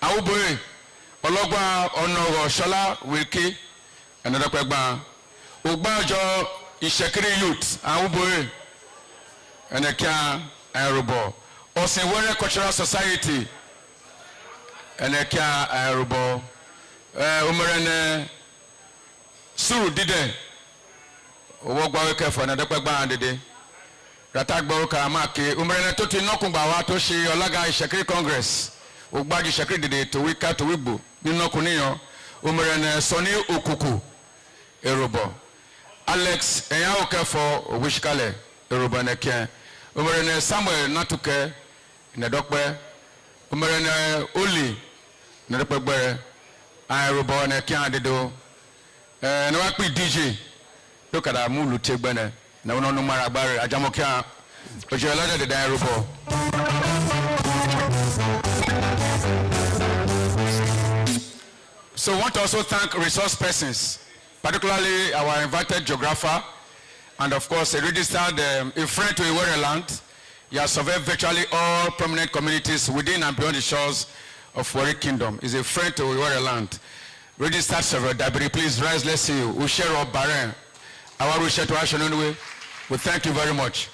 Awuboye Ologba Onogo Shola Wilkie another Pegba Ugbajo Ishekiri Youth Awuboye and a can aerobo Osinwere Cultural Society and a can aerobo Umerene Suru Dide Wogba Weke for another Pegba and the day Ratagbo Karamaki Umerene Toti Nokumba Watoshi Olaga Ishekiri Congress Ogbaji Shakri Dide to Wika to Wibu, Nino Kunio, Umerene Soni Okuku, Erobo, Alex Eyaoke for Wishkale, Erobo Neke, Umerene Samuel Natuke, Nedokwe, Umerene Uli, Nedokwe, Erobo Neke Adido, Nwakpi DJ, look at our Mulu Tibene, no Marabari, Ajamokia, Ojela de Erobo. So I want to also thank resource persons, particularly our invited geographer, and of course a registered a friend to Warri land. He has surveyed virtually all prominent communities within and beyond the shores of Warri Kingdom. He's a friend to Warri land. Registered surveyor, Dabiri, please rise, let's see you. Ushero Baren, our Usher to Ashanunwe. We thank you very much.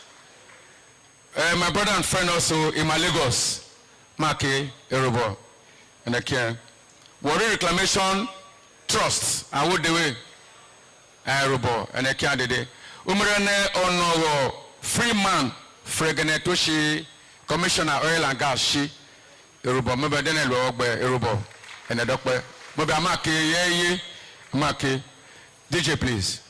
My brother and friend also in Lagos, Maki Erobo, and I can. Warri Reclamation Trust, and what the way? Aerobo, and a candidate. Umerene Ono Freeman, Freganetoshi, Commissioner Oil and Gas, she, Erobo, maybe then a log, Erobo, and a doctor. Maybe I'm Maki, Maki. DJ, please.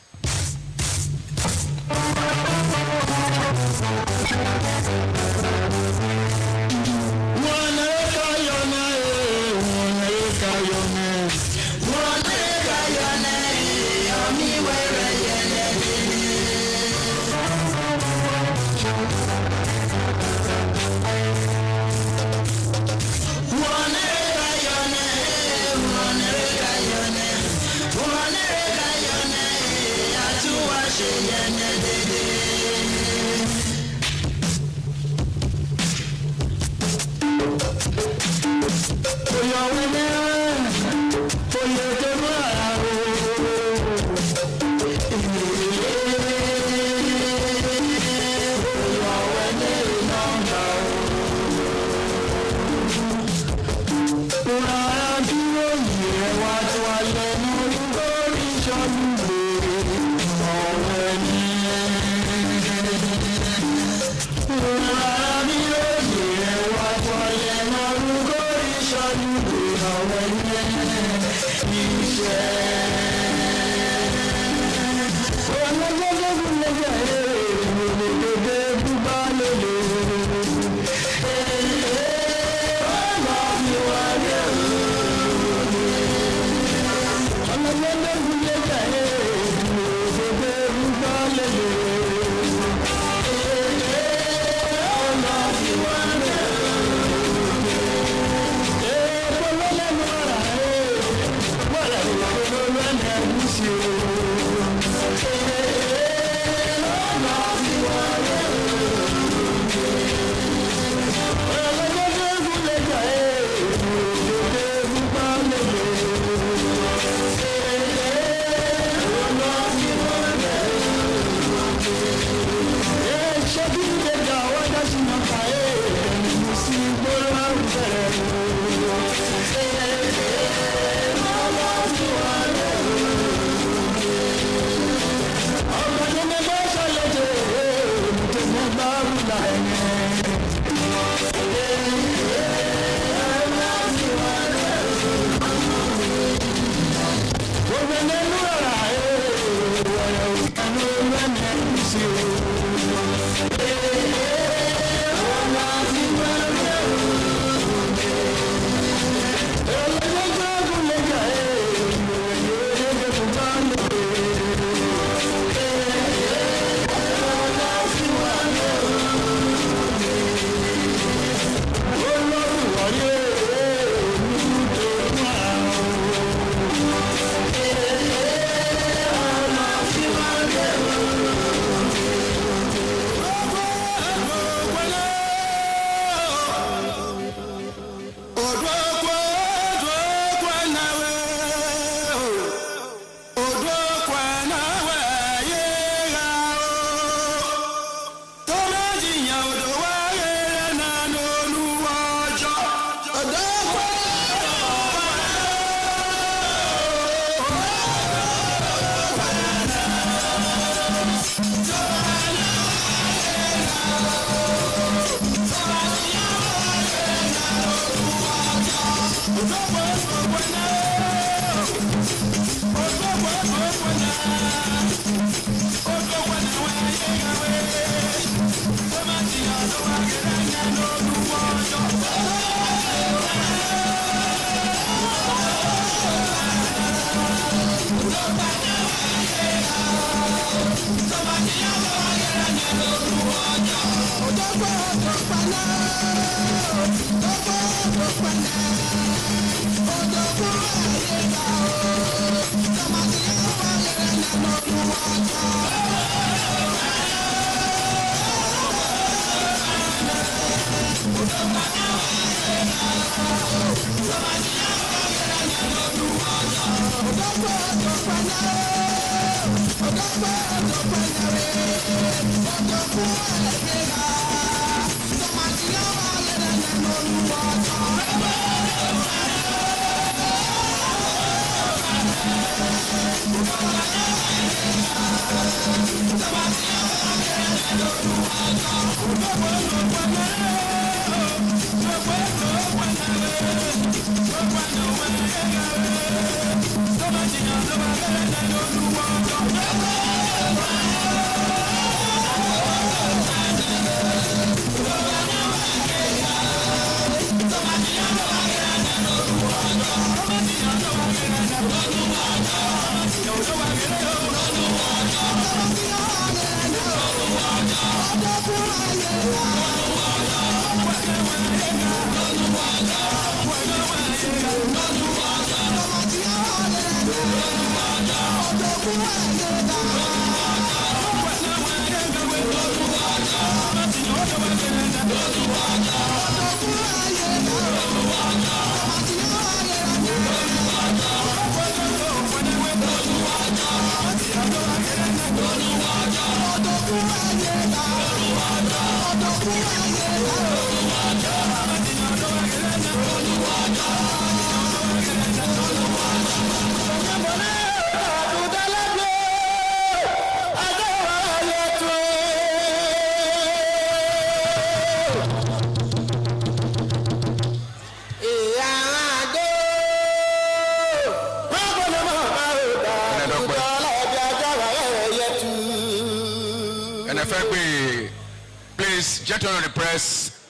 Please, gentlemen of the press,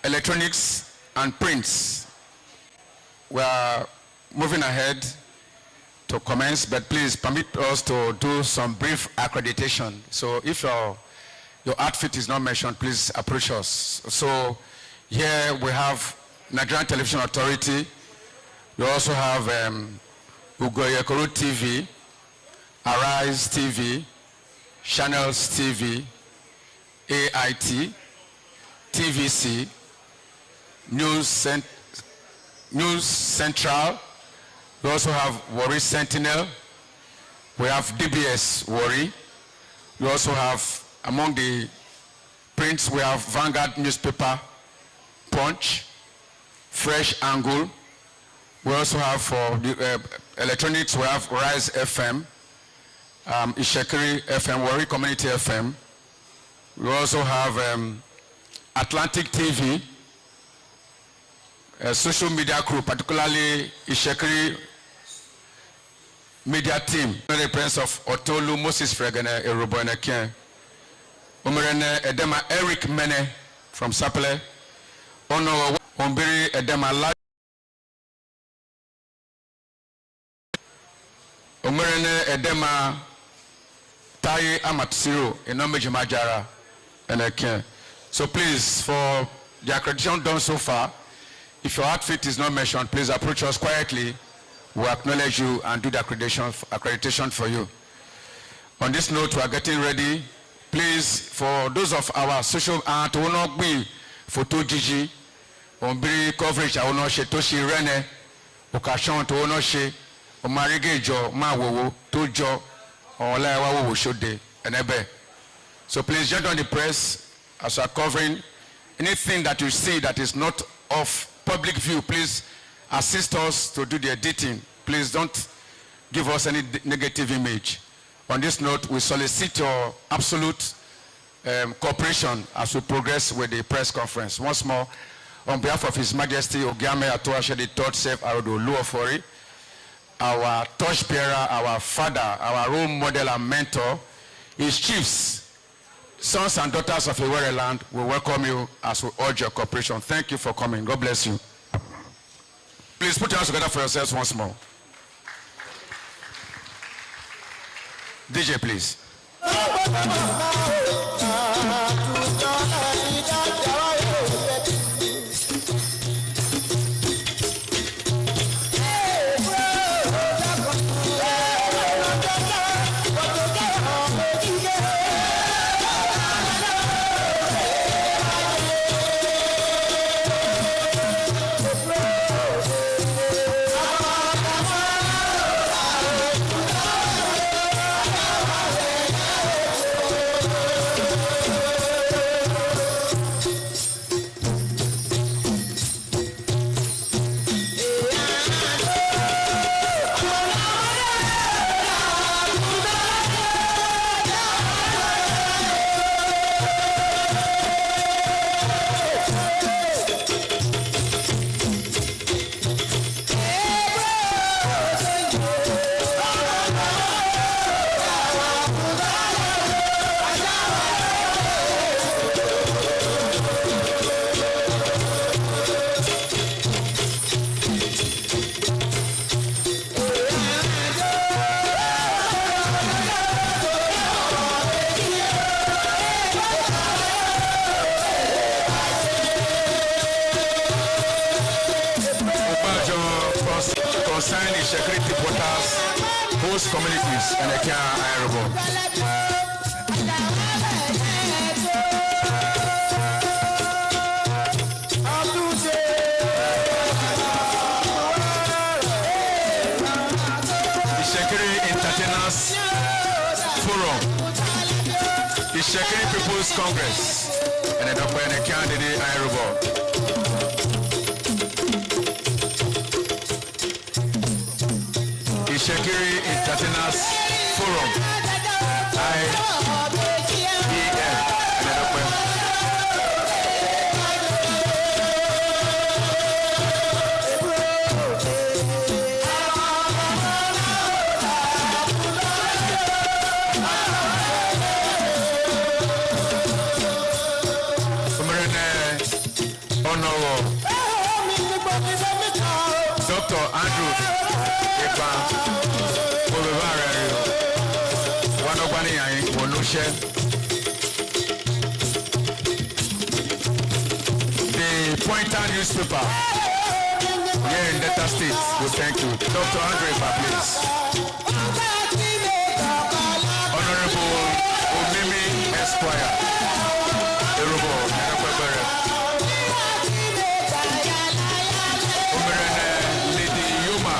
electronics and prints, we are moving ahead to commence, but please permit us to do some brief accreditation. So if your outfit is not mentioned, please approach us. So here we have Nigerian Television Authority. We also have Ugoyekoro TV, Arise TV, Channels TV, AIT, TVC, News Central. We also have Warri Sentinel. We have DBS Warri. We also have, among the prints, we have Vanguard newspaper, Punch, Fresh Angle. We also have for the electronics, we have Rise FM, Ishekiri FM, Warri Community FM. We also have Atlantic TV, a social media crew, particularly Ishekiri media team. The presence of Otolu Moses Fregene Erobonekien, Umerene Edema Eric Mene from Sapele, Ono Ombiri Edema Umerene Edema Taye Amatsiro Enomeji Majara and Eken. So please, for the accreditation done so far, if your outfit is not mentioned, please approach us quietly. We'll acknowledge you and do the accreditation for you. On this note, we are getting ready. Please, for those of our social art, will not be photo Gigi, Ombiri coverage, I will not share Toshi Rene, Okashon to no share, Omarigejo, Mawo, Tojo, or Lawa Shode, and Ebe. So please, gentlemen on the press, as we are covering, anything that you see that is not of public view, please assist us to do the editing. Please don't give us any negative image. On this note, we solicit your absolute cooperation as we progress with the press conference. Once more, On behalf of His Majesty Ogiame Atuashe III Sef Arodo Oluofori, our torchbearer, our father, our role model and mentor, his chiefs, sons and daughters of Warri land, we welcome you as we urge your cooperation. Thank you for coming. God bless you. Please put your hands together for yourselves once more. DJ, please. Concern the security portals, host communities, and the care honorable. The Security Entertainers Forum, the Security People's Congress, and the candidate honorable. Shekiri Entertainers Forum, IEF, Dr. Andrew the Pointer newspaper here in Delta State, we thank you. Dr. Andre, please. Honorable Omimi Esquire, Lady Yuma,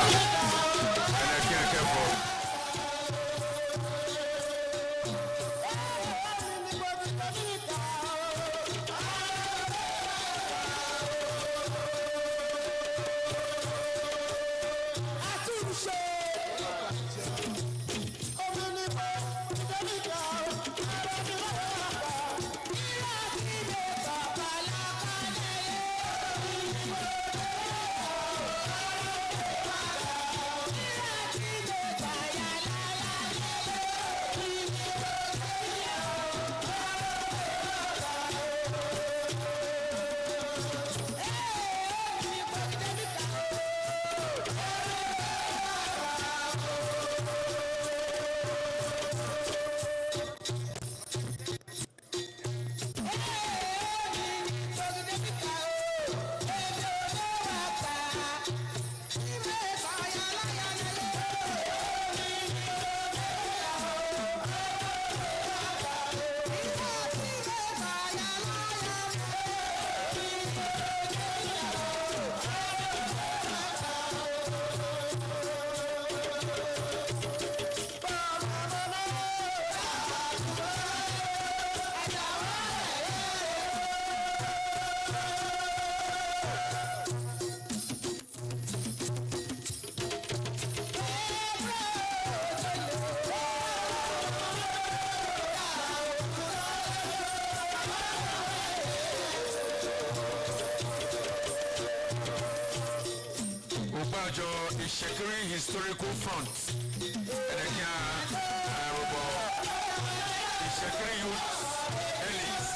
Abajo Ishekiri Historical Front. Ishekiri Youth Elite.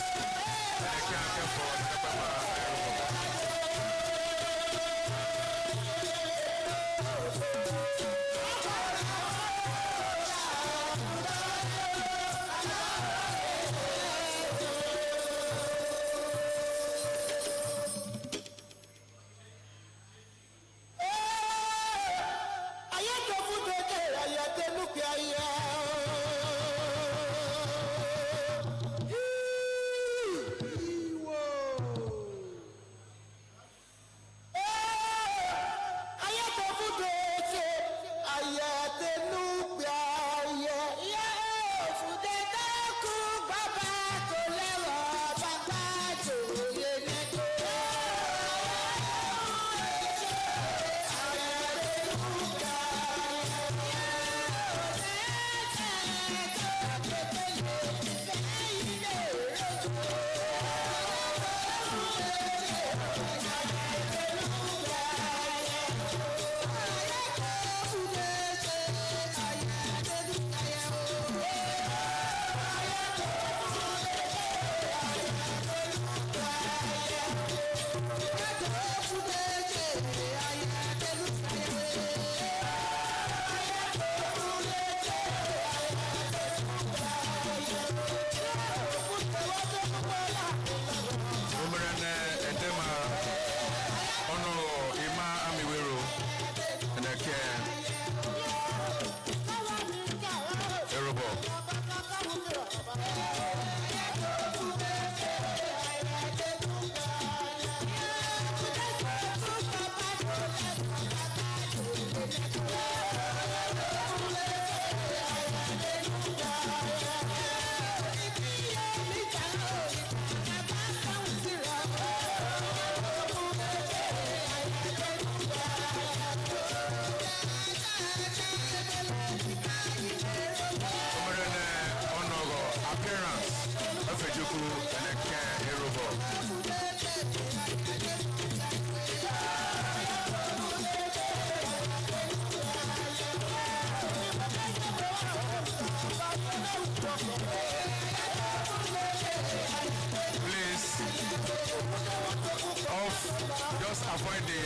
Just avoid the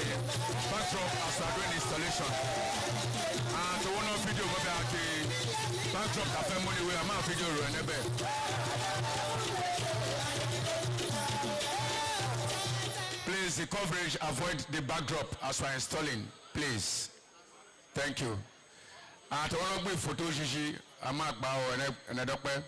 backdrop as we are doing installation. And the one of video about the backdrop cafe money we are my video running bed. Please, the coverage, avoid the backdrop as we are installing. Please. Thank you. And the one of the photo Gigi, I'm not about another way.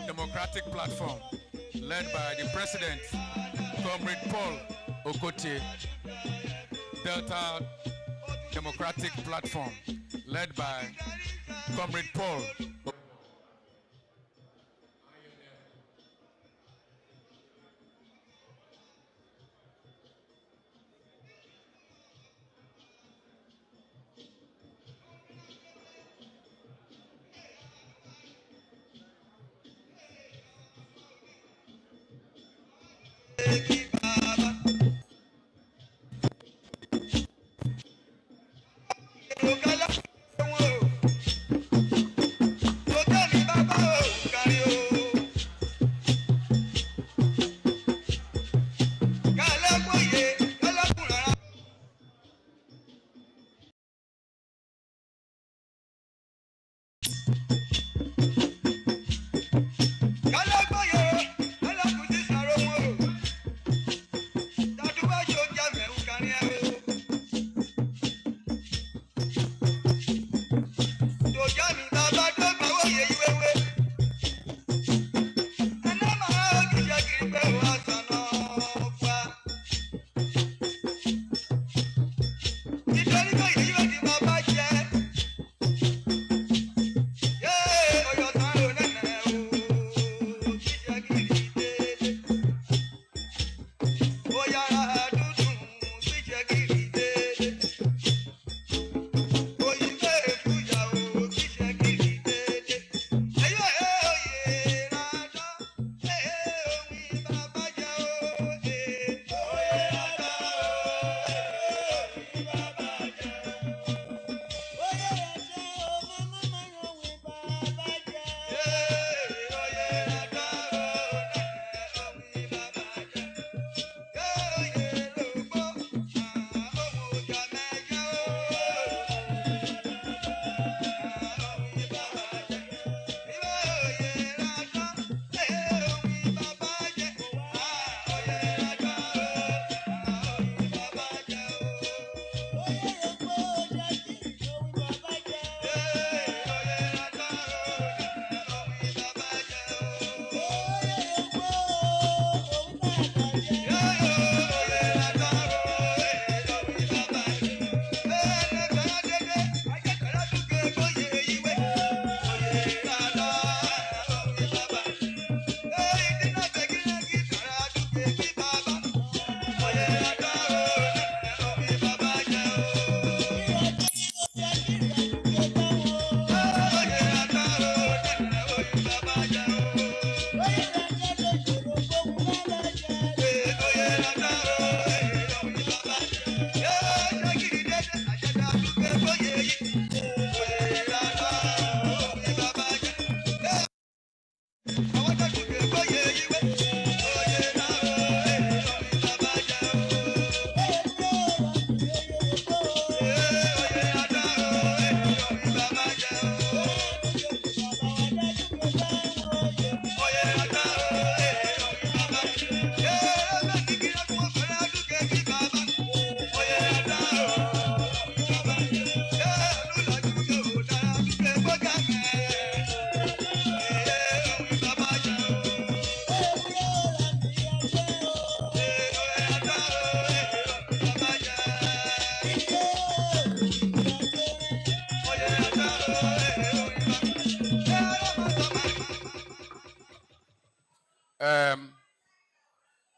Democratic Platform, led by the President, Comrade Paul Okotie. Delta Democratic Platform, led by Comrade Paul.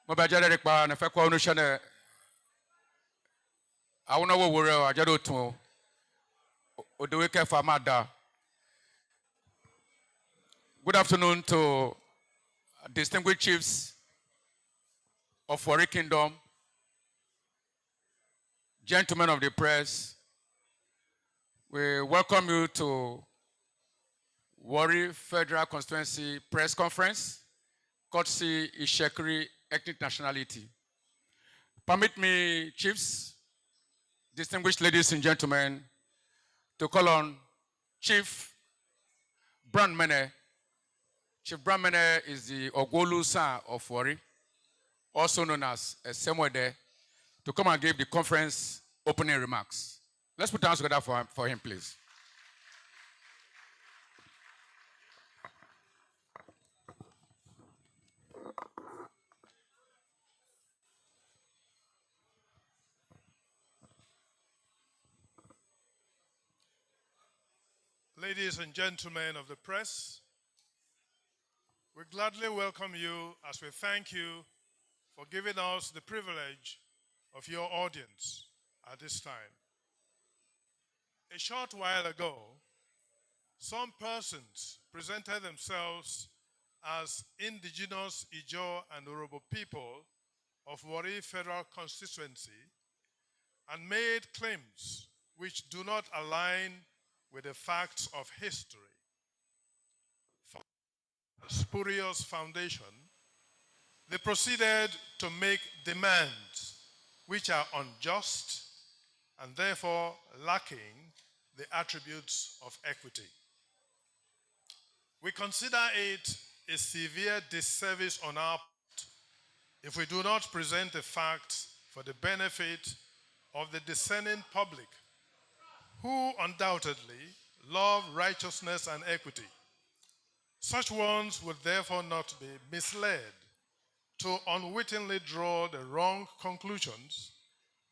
Mobajare rekpa na fekwa onu shane awona wo wore o ajado tun o de weke fa mada. Good afternoon to distinguished chiefs of Warri Kingdom, gentlemen of the press. We welcome you to Warri Federal Constituency Press Conference, courtesy Ishekiri Ethnic Nationality. Permit me, chiefs, distinguished ladies and gentlemen, to call on Chief Brandmene. Chief Brandmene is the Ogwolu son of Warri, also known as Semwede, to come and give the conference opening remarks. Let's put our hands together for him, please. Ladies and gentlemen of the press, we gladly welcome you as we thank you for giving us the privilege of your audience at this time. A short while ago, some persons presented themselves as indigenous Ijaw and Urhobo people of Warri Federal Constituency and made claims which do not align with the facts of history. For a spurious foundation, they proceeded to make demands which are unjust and therefore lacking the attributes of equity. We consider it a severe disservice on our part if we do not present the facts for the benefit of the discerning public who undoubtedly love righteousness and equity. Such ones would therefore not be misled to unwittingly draw the wrong conclusions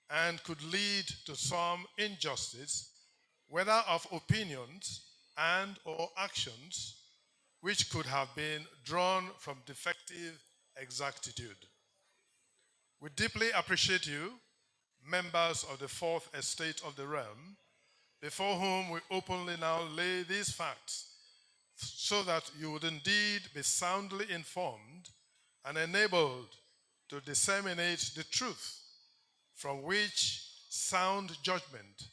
and could lead to some injustice, whether of opinions and or actions, which could have been drawn from defective exactitude. We deeply appreciate you, members of the Fourth Estate of the Realm, before whom we openly now lay these facts, so that you would indeed be soundly informed and enabled to disseminate the truth from which sound judgment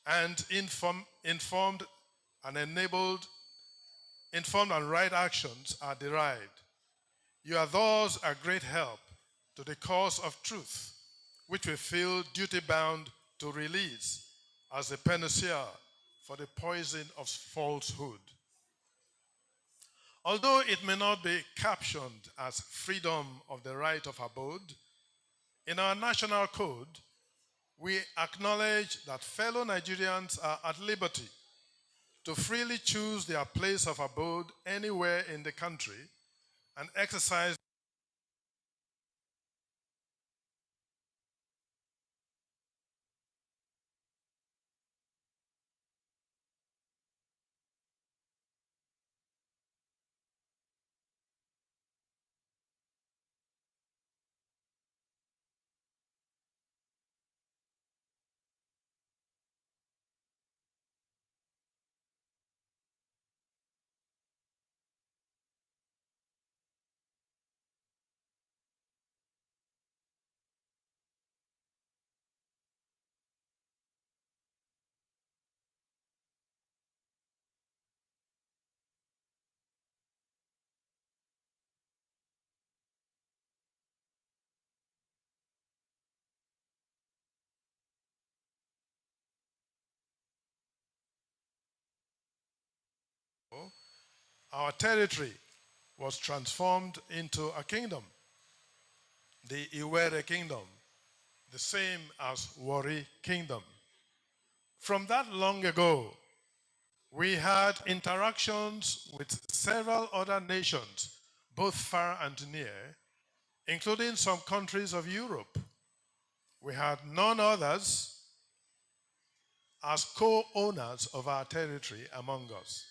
and informed and right actions are derived. You are thus a great help to the cause of truth, which we feel duty-bound to release as a panacea for the poison of falsehood. Although it may not be captioned as freedom of the right of abode, in our national code, we acknowledge that fellow Nigerians are at liberty to freely choose their place of abode anywhere in the country and exercise our territory was transformed into a kingdom, the Iwere Kingdom, the same as Warri Kingdom. From that long ago, we had interactions with several other nations, both far and near, including some countries of Europe. We had none others as co-owners of our territory among us.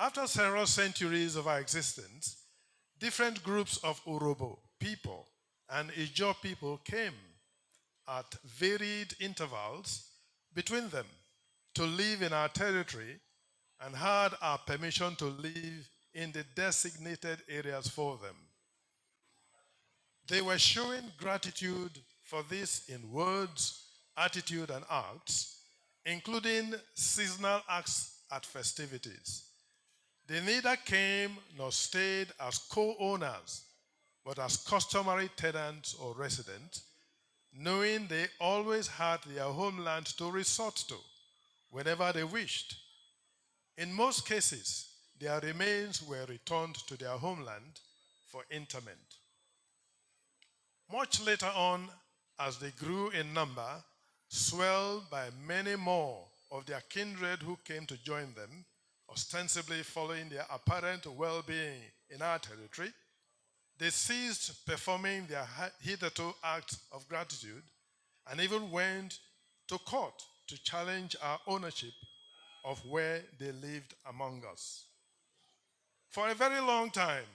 After several centuries of our existence, different groups of Urobo people and Ijaw people came at varied intervals between them to live in our territory and had our permission to live in the designated areas for them. They were showing gratitude for this in words, attitude, and acts, including seasonal acts at festivities. They neither came nor stayed as co-owners, but as customary tenants or residents, knowing they always had their homeland to resort to whenever they wished. In most cases, their remains were returned to their homeland for interment. Much later on, as they grew in number, swelled by many more of their kindred who came to join them, ostensibly following their apparent well-being in our territory, they ceased performing their hitherto acts of gratitude and even went to court to challenge our ownership of where they lived among us. For a very long time,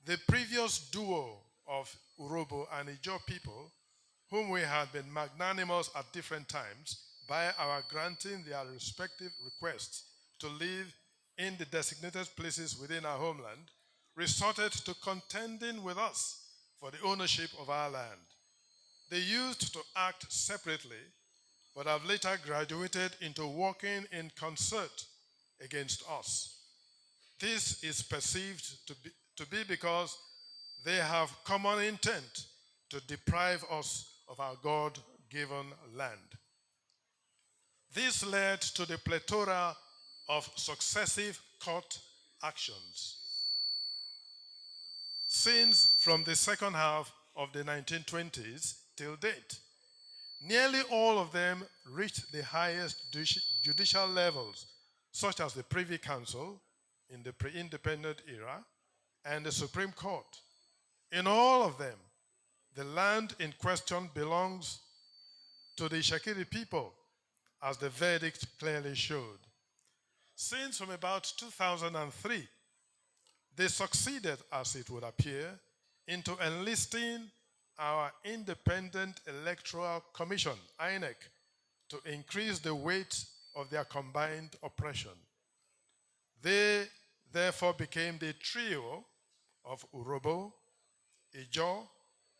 the previous duo of Urobo and Ijaw people, whom we had been magnanimous at different times by our granting their respective requests to live in the designated places within our homeland, resorted to contending with us for the ownership of our land. They used to act separately, but have later graduated into working in concert against us. This is perceived to be because they have common intent to deprive us of our God-given land. This led to the plethora of successive court actions. Since from the second half of the 1920s till date, nearly all of them reached the highest judicial levels, such as the Privy Council in the pre-independent era and the Supreme Court. In all of them, the land in question belongs to the Shakiri people, as the verdict clearly showed. Since from about 2003, they succeeded, as it would appear, into enlisting our Independent Electoral Commission, INEC, to increase the weight of their combined oppression. They therefore became the trio of Urobo, Ijaw,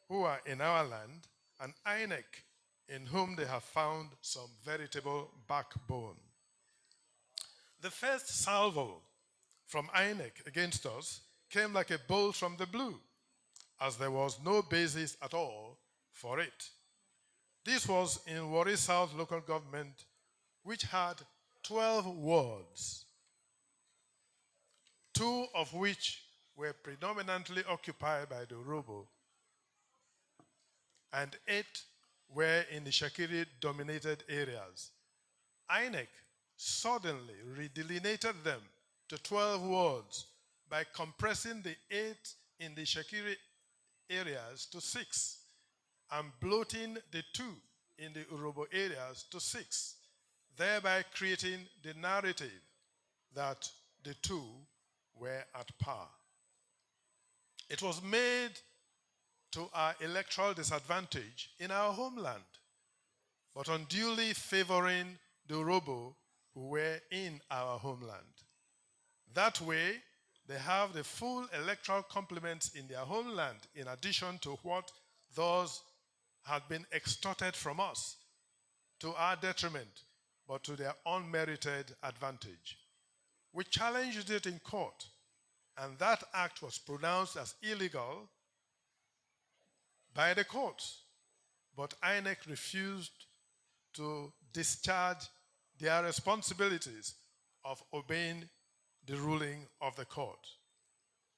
who are in our land, and INEC, in whom they have found some veritable backbone. The first salvo from INEC against us came like a bolt from the blue, as there was no basis at all for it. This was in Warri South local government, which had 12 wards, 2 of which were predominantly occupied by the Urobo, and 8 were in the Shakiri-dominated areas. INEC suddenly redelineated them to 12 wards by compressing the 8 in the Shakiri areas to 6 and bloating the 2 in the Urobo areas to 6, thereby creating the narrative that the 2 were at par. It was made to our electoral disadvantage in our homeland, but unduly favoring the Urobo who were in our homeland. That way, they have the full electoral complements in their homeland in addition to what those had been extorted from us to our detriment, but to their unmerited advantage. We challenged it in court, and that act was pronounced as illegal by the courts, but INEC refused to discharge their responsibilities of obeying the ruling of the court.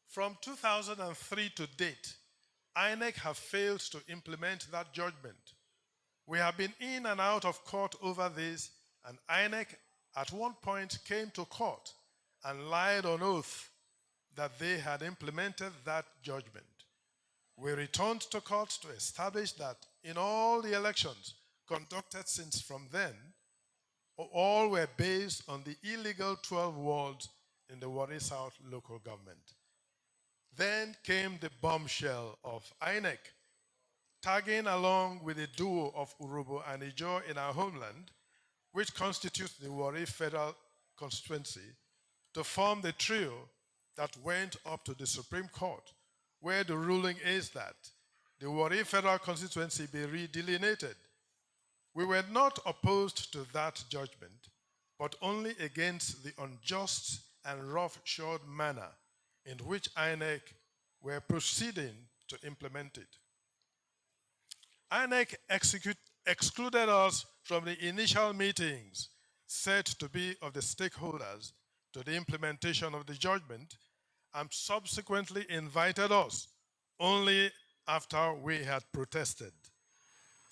From 2003 to date, INEC have failed to implement that judgment. We have been in and out of court over this, and INEC at one point came to court and lied on oath that they had implemented that judgment. We returned to court to establish that in all the elections conducted since from then, all were based on the illegal 12 wards in the Warri South local government. Then came the bombshell of INEC, tagging along with the duo of Urobo and Ijo in our homeland, which constitutes the Warri Federal Constituency, to form the trio that went up to the Supreme Court, where the ruling is that the Warri Federal Constituency be redelineated. We were not opposed to that judgment, but only against the unjust and roughshod manner in which INEC were proceeding to implement it. INEC excluded us from the initial meetings said to be of the stakeholders to the implementation of the judgment and subsequently invited us only after we had protested.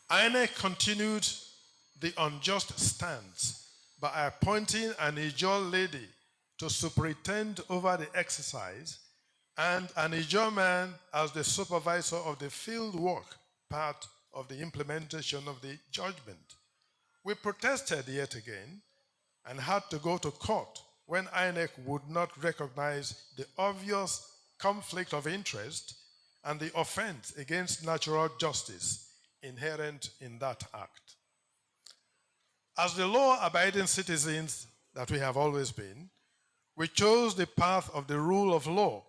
INEC continued the unjust stance by appointing an Ijaw lady to superintend over the exercise and an Ijaw man as the supervisor of the field work part of the implementation of the judgment. We protested yet again and had to go to court when INEC would not recognize the obvious conflict of interest and the offense against natural justice inherent in that act. As the law-abiding citizens that we have always been, we chose the path of the rule of law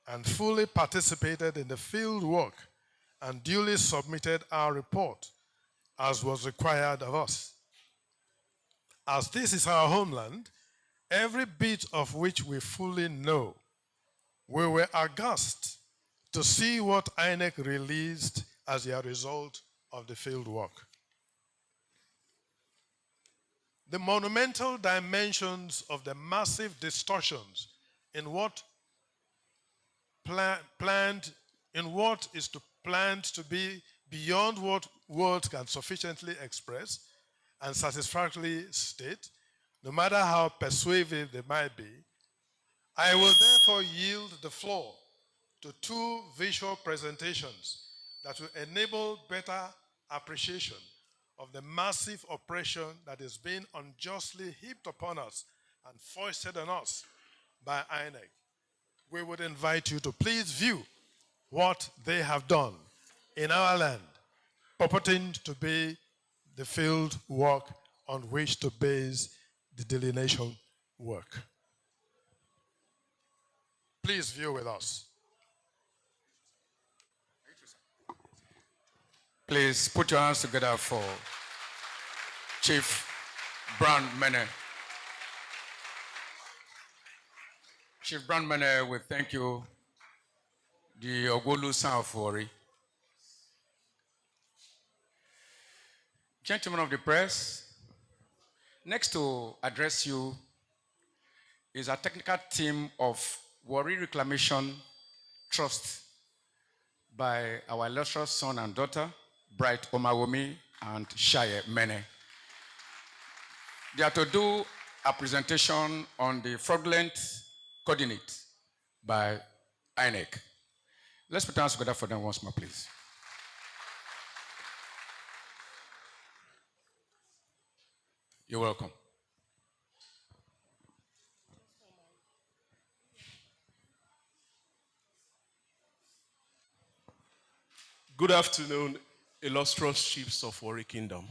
and fully participated in the field work and duly submitted our report as was required of us. As this is our homeland, every bit of which we fully know, we were aghast to see what INEC released as a result of the field work. The monumental dimensions of the massive distortions in what is planned to be beyond what words can sufficiently express and satisfactorily state, no matter how persuasive they might be, I will therefore yield the floor to two visual presentations that will enable better appreciation of the massive oppression that is being unjustly heaped upon us and foisted on us by INEC. We would invite you to please view what they have done in our land, purporting to be the field work on which to base the delineation work. Please view with us. Please put your hands together for Chief Brown Mene. Chief Brown Mene, we thank you, the Ogolu son of Warri. Gentlemen of the press, next to address you is a technical team of Warri Reclamation Trust by our illustrious son and daughter, Bright Omawomi and Shaye Mene. They are to do a presentation on the fraudulent coordinate by INEC. Let's put our hands together for them once more, please. You're welcome. Good afternoon, illustrious chiefs of Warri Kingdom,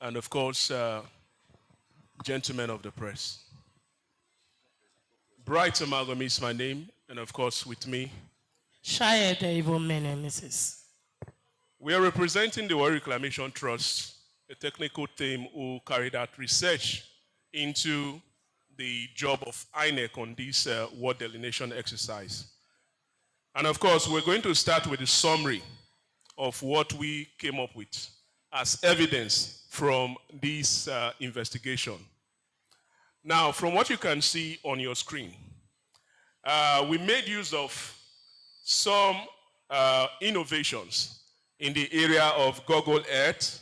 and of course, gentlemen of the press. Bright Amalgam is my name, and of course, with me, Shaye Mene, Mrs. We are representing the Warri Reclamation Trust, a technical team who carried out research into the job of INEC on this ward delineation exercise. And of course, we're going to start with a summary of what we came up with as evidence from this investigation. Now, from what you can see on your screen, we made use of some innovations in the area of Google Earth,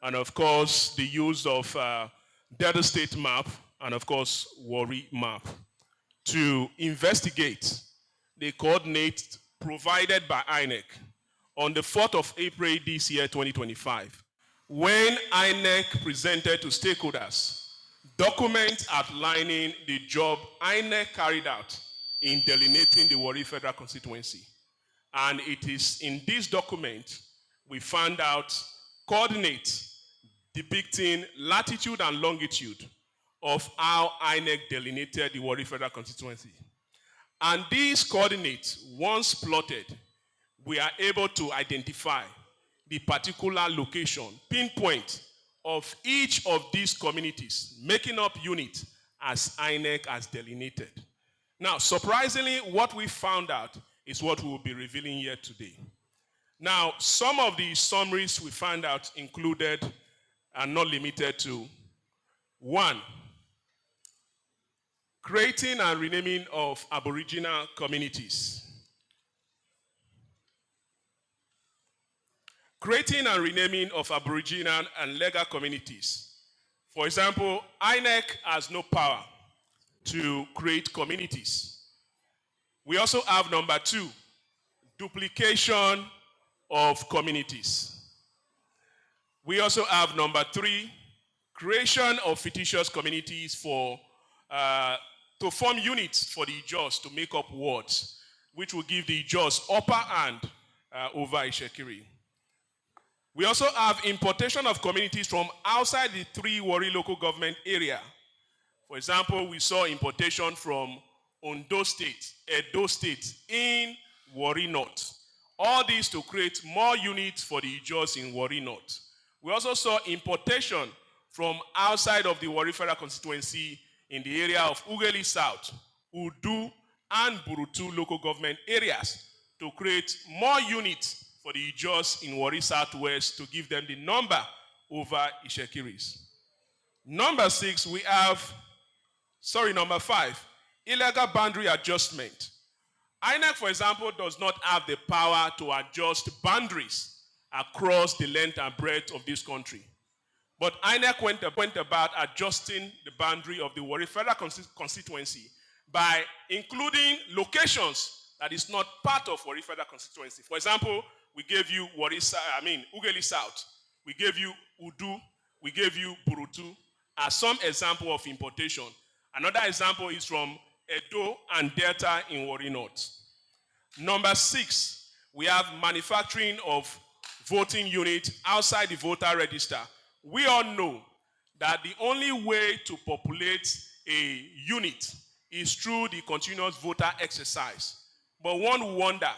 and of course, the use of Delta State map, and of course, Warri map, to investigate the coordinates provided by INEC on the 4th of April this year, 2025, when INEC presented to stakeholders documents outlining the job INEC carried out in delineating the Warri Federal Constituency. And it is in this document we found out coordinates depicting latitude and longitude of how INEC delineated the Warri Federal Constituency. And these coordinates, once plotted, we are able to identify the particular location, pinpoint of each of these communities, making up units as INEC has delineated. Now, surprisingly, what we found out is what we will be revealing here today. Now, some of the summaries we found out included and not limited to: 1, creating and renaming of Aboriginal communities. Creating and renaming of Aboriginal and legal communities. For example, INEC has no power to create communities. We also have number 2, duplication of communities. We also have number 3, creation of fictitious communities to form units for the Ijaws to make up wards, which will give the Ijaws upper hand over Ishekiri. We also have importation of communities from outside the 3 Warri local government area. For example, we saw importation from Ondo State, Edo State, in Warri North. All these to create more units for the Ijaws in Warri North. We also saw importation from outside of the Warri Federal Constituency in the area of Ughelli South, Udu, and Burutu local government areas to create more units for the Ijaws in Warri Southwest to give them the number over Ishekiris. Number 5, illegal boundary adjustment. INEC, for example, does not have the power to adjust boundaries across the length and breadth of this country. But INEC went about adjusting the boundary of the Warri Federal Constituency by including locations that is not part of Warri Federal Constituency. For example, we gave you Ughelli South, we gave you Udu, we gave you Burutu as some example of importation. Another example is from Edo and Delta in Warri North. Number 6, we have manufacturing of voting units outside the voter register. We all know that the only way to populate a unit is through the continuous voter exercise. But one wonder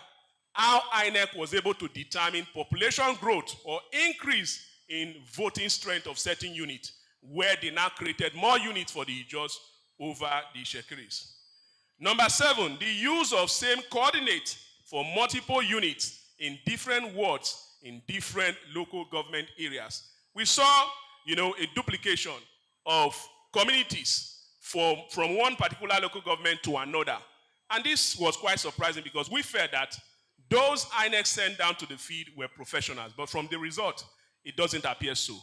how INEC was able to determine population growth or increase in voting strength of certain units, where they now created more units for the Ijaws over the Ishekiris. Number 7, the use of same coordinates for multiple units in different wards in different local government areas. We saw, a duplication of communities from one particular local government to another. And this was quite surprising because we felt that those INEC sent down to the field were professionals. But from the result, it doesn't appear so.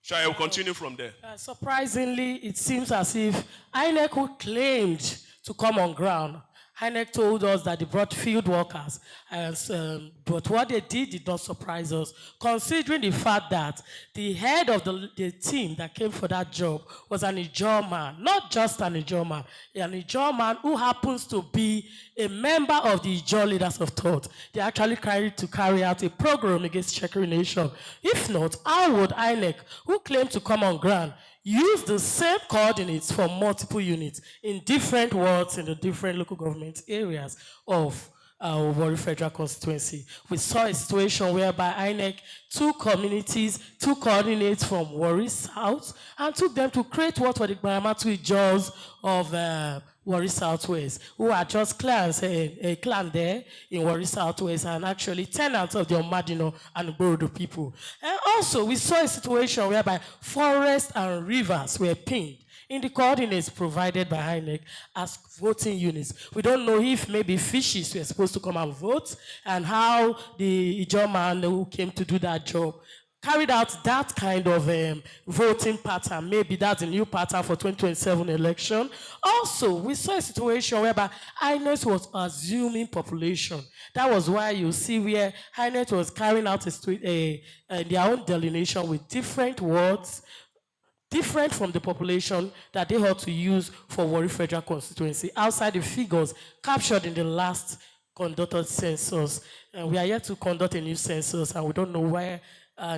Shall I continue from there? Surprisingly, it seems as if INEC, who claimed to come on ground, INEC told us that they brought field workers, but what they did not surprise us, considering the fact that the head of the team that came for that job was an Ijaw man, not just an Ijaw man, an Ijaw man who happens to be a member of the Ijaw Leaders of Thought. They actually carry out a program against Shekiri Nation. If not, how would INEC, who claimed to come on ground, use the same coordinates for multiple units in different wards in the different local government areas of our Warri Federal Constituency? We saw a situation whereby INEC took two coordinates from Warri South and took them to create what were the Baramatu Ijaws of Warri Southwest, who are just clans, a clan there in Warri Southwest, and actually tenants of the Omadino and Borodo people. And also, we saw a situation whereby forests and rivers were pinned in the coordinates provided by INEC as voting units. We don't know if maybe fishes were supposed to come and vote, and how the Ijaw man who came to do that job carried out that kind of voting pattern. Maybe that's a new pattern for 2027 election. Also, we saw a situation whereby INEC was assuming population. That was why you see where INEC was carrying out their own delineation with different wards, different from the population that they ought to use for Warri Federal Constituency outside the figures captured in the last conducted census. And we are yet to conduct a new census, and we don't know where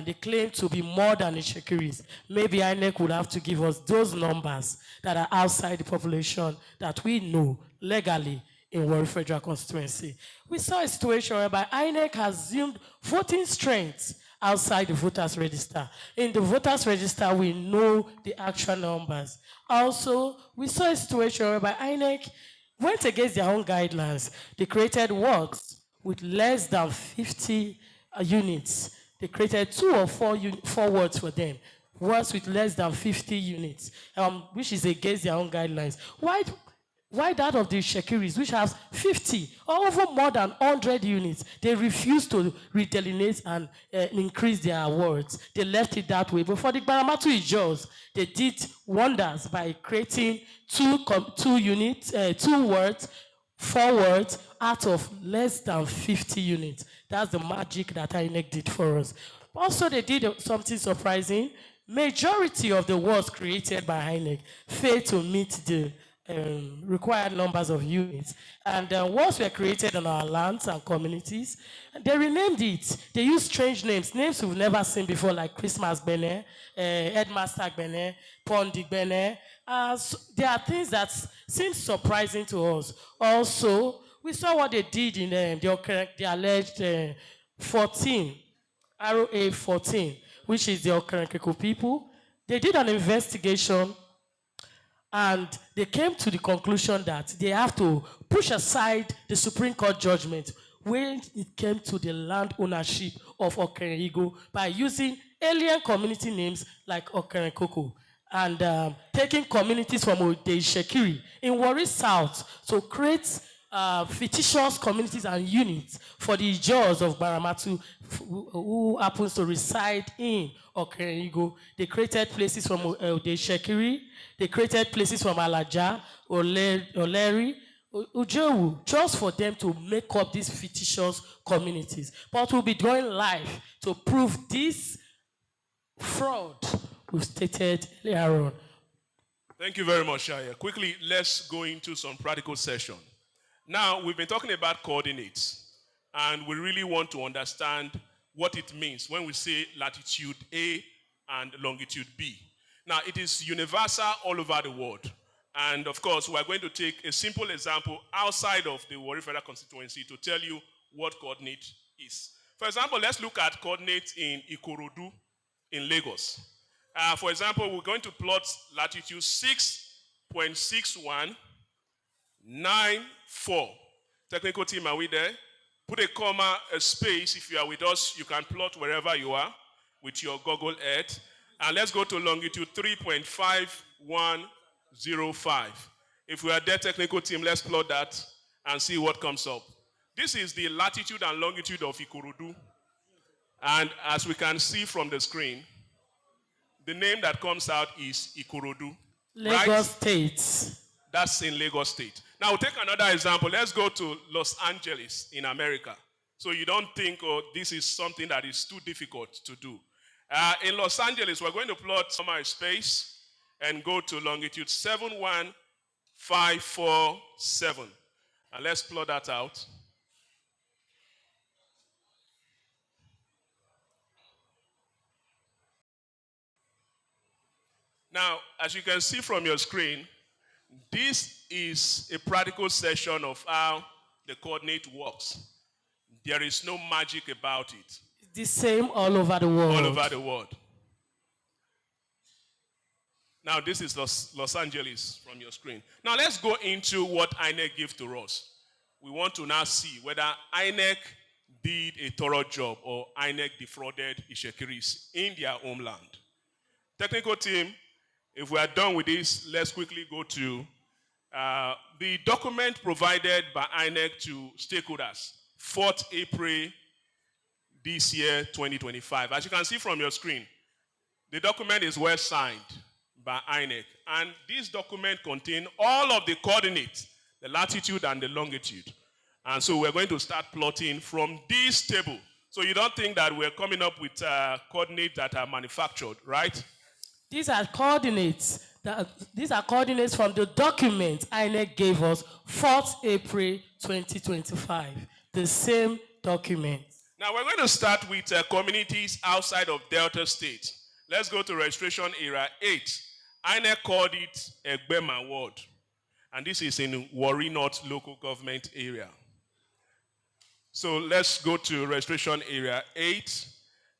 they claim to be more than the Shekiris. Maybe INEC would have to give us those numbers that are outside the population that we know legally in Warri Federal Constituency. We saw a situation whereby INEC assumed voting strength outside the voters register. In the voters register, we know the actual numbers. Also, we saw a situation whereby INEC went against their own guidelines. They created wards with less than 50 units. They created 2 or 4 wards for them, wards with less than 50 units, which is against their own guidelines. Why that of the Shekiris, which has 50 or over more than 100 units, they refused to redelineate and increase their wards? They left it that way. But for the Baramatu Ijos, they did wonders by creating 2 wards, 4 wards out of less than 50 units. That's the magic that INEC did for us. Also, they did something surprising. Majority of the wards created by INEC failed to meet the required numbers of units. And wards were created on our lands and communities. And they renamed it. They used strange names we've never seen before, like Christmas Bene, Headmaster Bene, Pondi Bene. So there are things that seem surprising to us. Also, we saw what they did in the alleged 14, ROA 14, which is the Okerenkeko people. They did an investigation, and they came to the conclusion that they have to push aside the Supreme Court judgment when it came to the land ownership of Okereigbo by using alien community names like Okerenkoko and taking communities from the Shekiri in Warri South to create fictitious communities and units for the Ijos of Baramatu who happens to reside in Okereigbo. They created places from the Shekiri. They created places from Alaja, Oleri, Ujewu, just for them to make up these fictitious communities. But we'll be going live to prove this fraud we've stated earlier on. Thank you very much, Shaya. Quickly, let's go into some practical session. Now, we've been talking about coordinates, and we really want to understand what it means when we say latitude A and longitude B. Now, it is universal all over the world. And of course, we're going to take a simple example outside of the Warri Federal Constituency to tell you what coordinate is. For example, let's look at coordinates in Ikorodu in Lagos. For example, we're going to plot latitude 6.6194. Technical team, are we there? Put a comma, a space. If you are with us, you can plot wherever you are with your Google Earth. And let's go to longitude 3.5105. If we are there, technical team, let's plot that and see what comes up. This is the latitude and longitude of Ikorodu. And as we can see from the screen, the name that comes out is Ikorodu. Lagos right? State. That's in Lagos State. Now, we'll take another example. Let's go to Los Angeles in America. So you don't think, oh, this is something that is too difficult to do. In Los Angeles, we're going to plot some space and go to longitude 71547. And let's plot that out. Now, as you can see from your screen, this is a practical session of how the coordinate works. There is no magic about it. It's the same all over the world. All over the world. Now, this is Los Angeles from your screen. Now, let's go into what INEC gives to us. We want to now see whether INEC did a thorough job or INEC defrauded Ishekiris in their homeland. Technical team, if we are done with this, let's quickly go to the document provided by INEC to stakeholders, 4th April this year, 2025. As you can see from your screen, the document is well signed by INEC. And this document contains all of the coordinates, the latitude and the longitude. And so we're going to start plotting from this table. So you don't think that we're coming up with coordinates that are manufactured, right? These are coordinates. These are coordinates from the document INEC gave us 4th April 2025. The same document. Now we're going to start with communities outside of Delta State. Let's go to registration area 8. INEC called it Egbema Ward. And this is in Warri North local government area. So let's go to registration area 8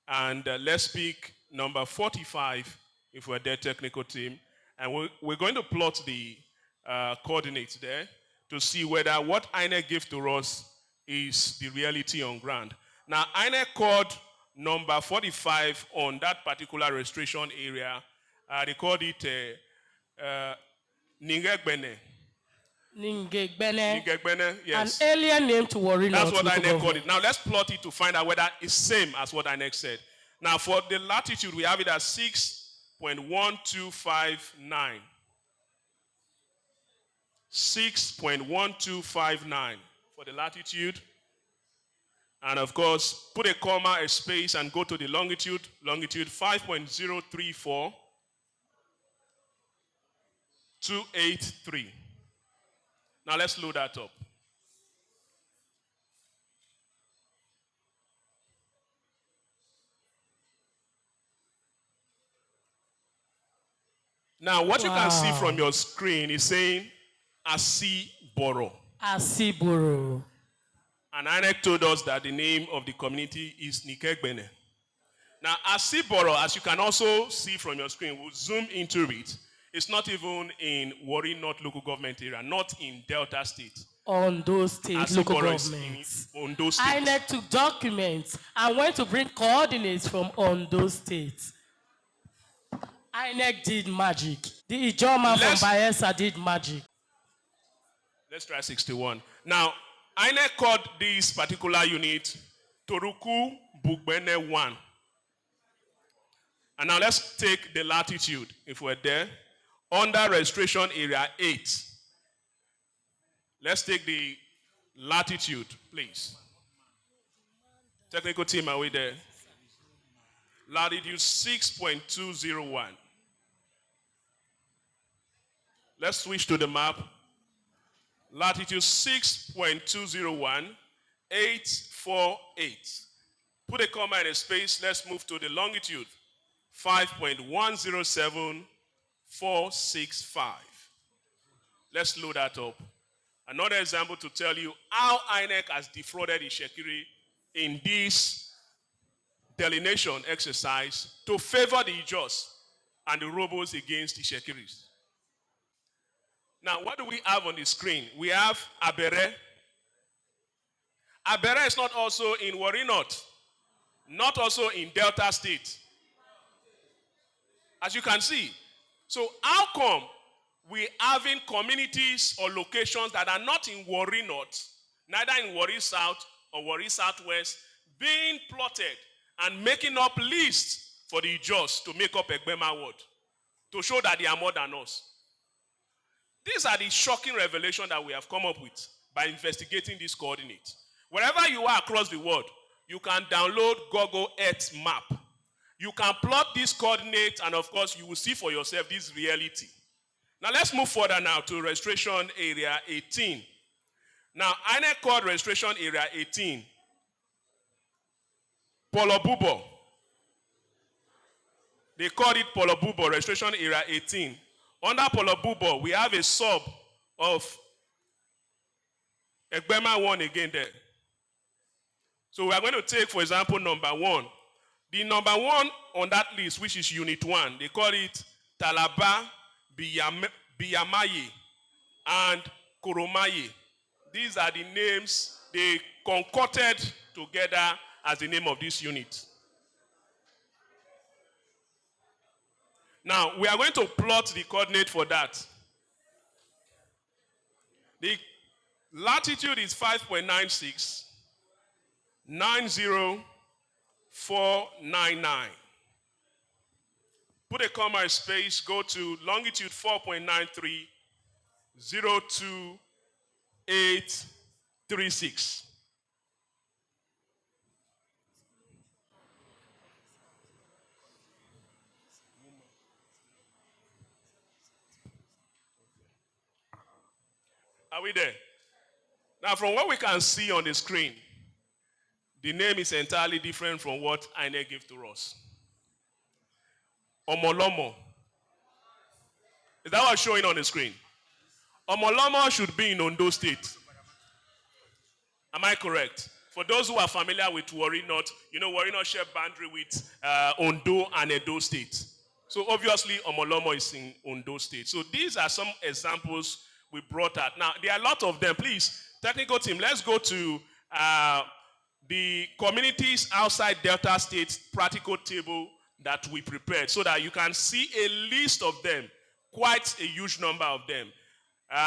and let's pick number 45 if we're their technical team. And we're going to plot the coordinates there to see whether what INEC gave to us is the reality on ground. Now, INEC called number 45 on that particular registration area. They called it Ningegbene. Ningegbene. Yes. An alien name to Warri North. That's what INEC called it. Now let's plot it to find out whether it's same as what INEC said. Now for the latitude, we have it as 6.1259. 6.1259 for the latitude. And of course, put a comma, a space, and go to the longitude. Longitude 5.034. 283. Now let's load that up. Now what you can see from your screen is saying Asiboro. Asiboro. And INEC told us that the name of the community is Nikegbene. Now Asiboro, as you can also see from your screen, we'll zoom into it. It's not even in Warri North local government area, not in Delta State. Ondo State local government. Ondo State. INEC took documents and went to bring coordinates from Ondo State. INEC did magic. The Ijoma from Bayelsa did magic. Let's try 61. Now, INEC called this particular unit Toruku Bugbene 1. And now let's take the latitude, if we're there. Under registration area 8. Let's take the latitude, please. Technical team, are we there? Latitude 6.201. Let's switch to the map. Latitude 6.201, 848. Put a comma and a space. Let's move to the longitude. 5.107, 465. Let's load that up. Another example to tell you how INEC has defrauded Ishekiri in this delineation exercise to favor the Ijos and the Robos against the Ishekiris. Now, what do we have on the screen? We have Abere. Abere is not also in Warri North, not also in Delta State. As you can see. So how come we having communities or locations that are not in Warri North, neither in Warri South or Warri Southwest, being plotted and making up lists for the Ijos to make up Egbema Ward, to show that they are more than us? These are the shocking revelations that we have come up with by investigating these coordinates. Wherever you are across the world, you can download Google Earth map. You can plot these coordinates, and of course, you will see for yourself this reality. Now, let's move further now to registration area 18. Now, INEC called registration area 18 Polobubo. They called it Polobubo, registration area 18. Under Polobubo, we have a sub of Egbema 1 again there. So we are going to take, for example, number 1. The number 1 on that list, which is unit 1, they call it Talaba Biyamaye and Koromaye. These are the names they concocted together as the name of this unit. Now, we are going to plot the coordinate for that. The latitude is 5.96, 90499. Put a comma space, go to longitude 4.93, 02836. Are we there? Now, from what we can see on the screen, the name is entirely different from what INEC gave to us. Omolomo. Is that what's showing on the screen? Omolomo should be in Ondo State. Am I correct? For those who are familiar with Warri North, you know Warri North share boundary with Ondo and Edo State. So obviously Omolomo is in Ondo State. So these are some examples we brought out. Now, there are a lot of them. Please, technical team, let's go to the communities outside Delta State practical table that we prepared so that you can see a list of them, quite a huge number of them.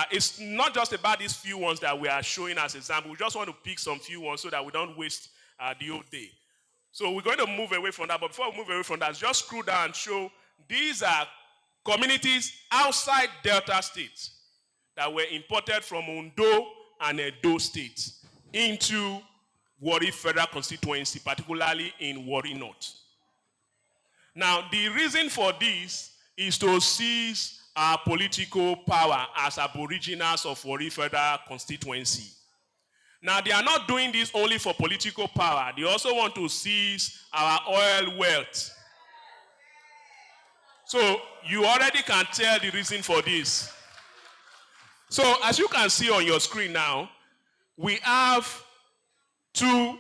It's not just about these few ones that we are showing as example. We just want to pick some few ones so that we don't waste the whole day. So we're going to move away from that. But before we move away from that, just scroll down and show these are communities outside Delta State that were imported from Ondo and Edo State into Warri Federal Constituency, particularly in Warri North. Now, the reason for this is to seize our political power as aboriginals of Warri Federal Constituency. Now, they are not doing this only for political power. They also want to seize our oil wealth. So, you already can tell the reason for this. So, as you can see on your screen now, we have 3,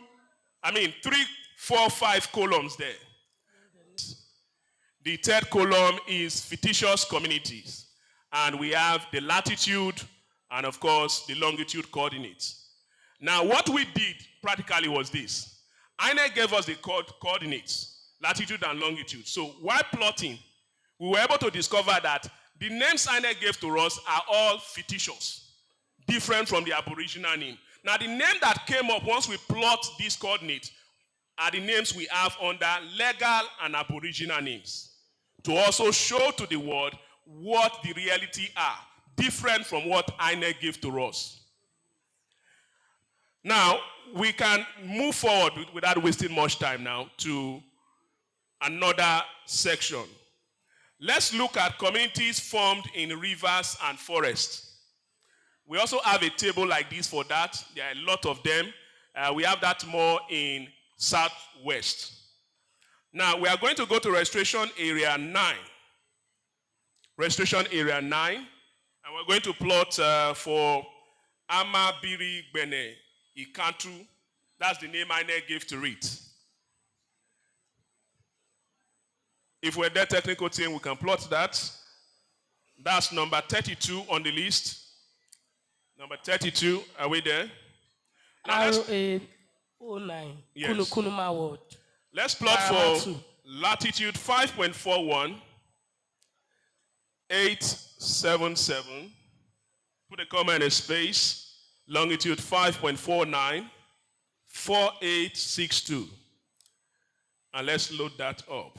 4, 5 columns there. The third column is fictitious communities. And we have the latitude and, of course, the longitude coordinates. Now, what we did practically was this. INEC gave us the coordinates, latitude and longitude. So while plotting, we were able to discover that the names INEC gave to us are all fictitious, different from the Aboriginal name. Now, the name that came up once we plot these coordinates are the names we have under legal and Aboriginal names, to also show to the world what the reality are, different from what INEC gave to us. Now, we can move forward without wasting much time now to another section. Let's look at communities formed in rivers and forests. We also have a table like this for that. There are a lot of them. We have that more in Southwest. Now, we are going to go to Restoration Area 9. Restoration Area 9. And we're going to plot for Amabiri Gbene Ikantu. That's the name INEC gave to it. If we're there, technical team, we can plot that. That's number 32 on the list. Number 32, are we there? Now RA09, yes. Kunuma Ward. Let's plot for latitude 5.41, 877. Put a comma and a space. Longitude 5.49, 4862. And let's load that up.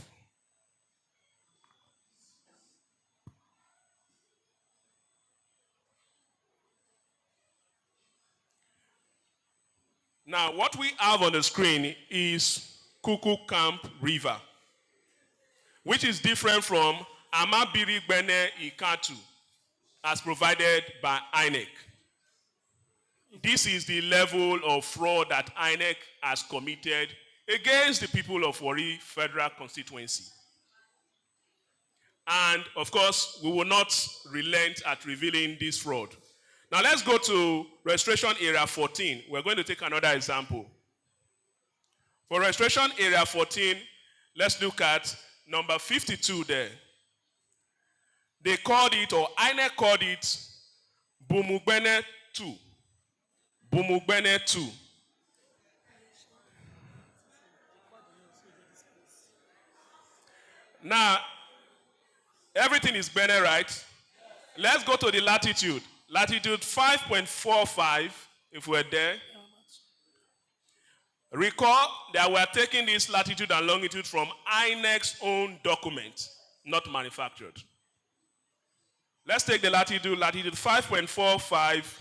Now, what we have on the screen is Kuku Camp River, which is different from Amabiri Gbene Ikatu, as provided by INEC. This is the level of fraud that INEC has committed against the people of Warri Federal Constituency. And, of course, we will not relent at revealing this fraud. Now, let's go to Restoration Area 14. We're going to take another example. For Restoration Area 14, let's look at number 52 there. They called it, or INEC called it, Bumugbene 2. Bumugbene 2. Now, everything is Bene, right? Let's go to the latitude. Latitude 5.45, if we're there. Recall that we're taking this latitude and longitude from INEC's own document, not manufactured. Let's take the latitude 5.45,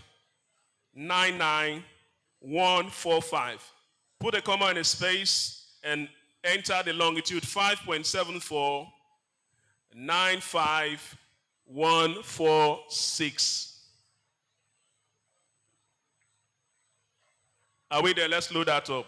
99145. Put a comma in a space and enter the longitude 5.74, 95146. Are we there? Let's load that up.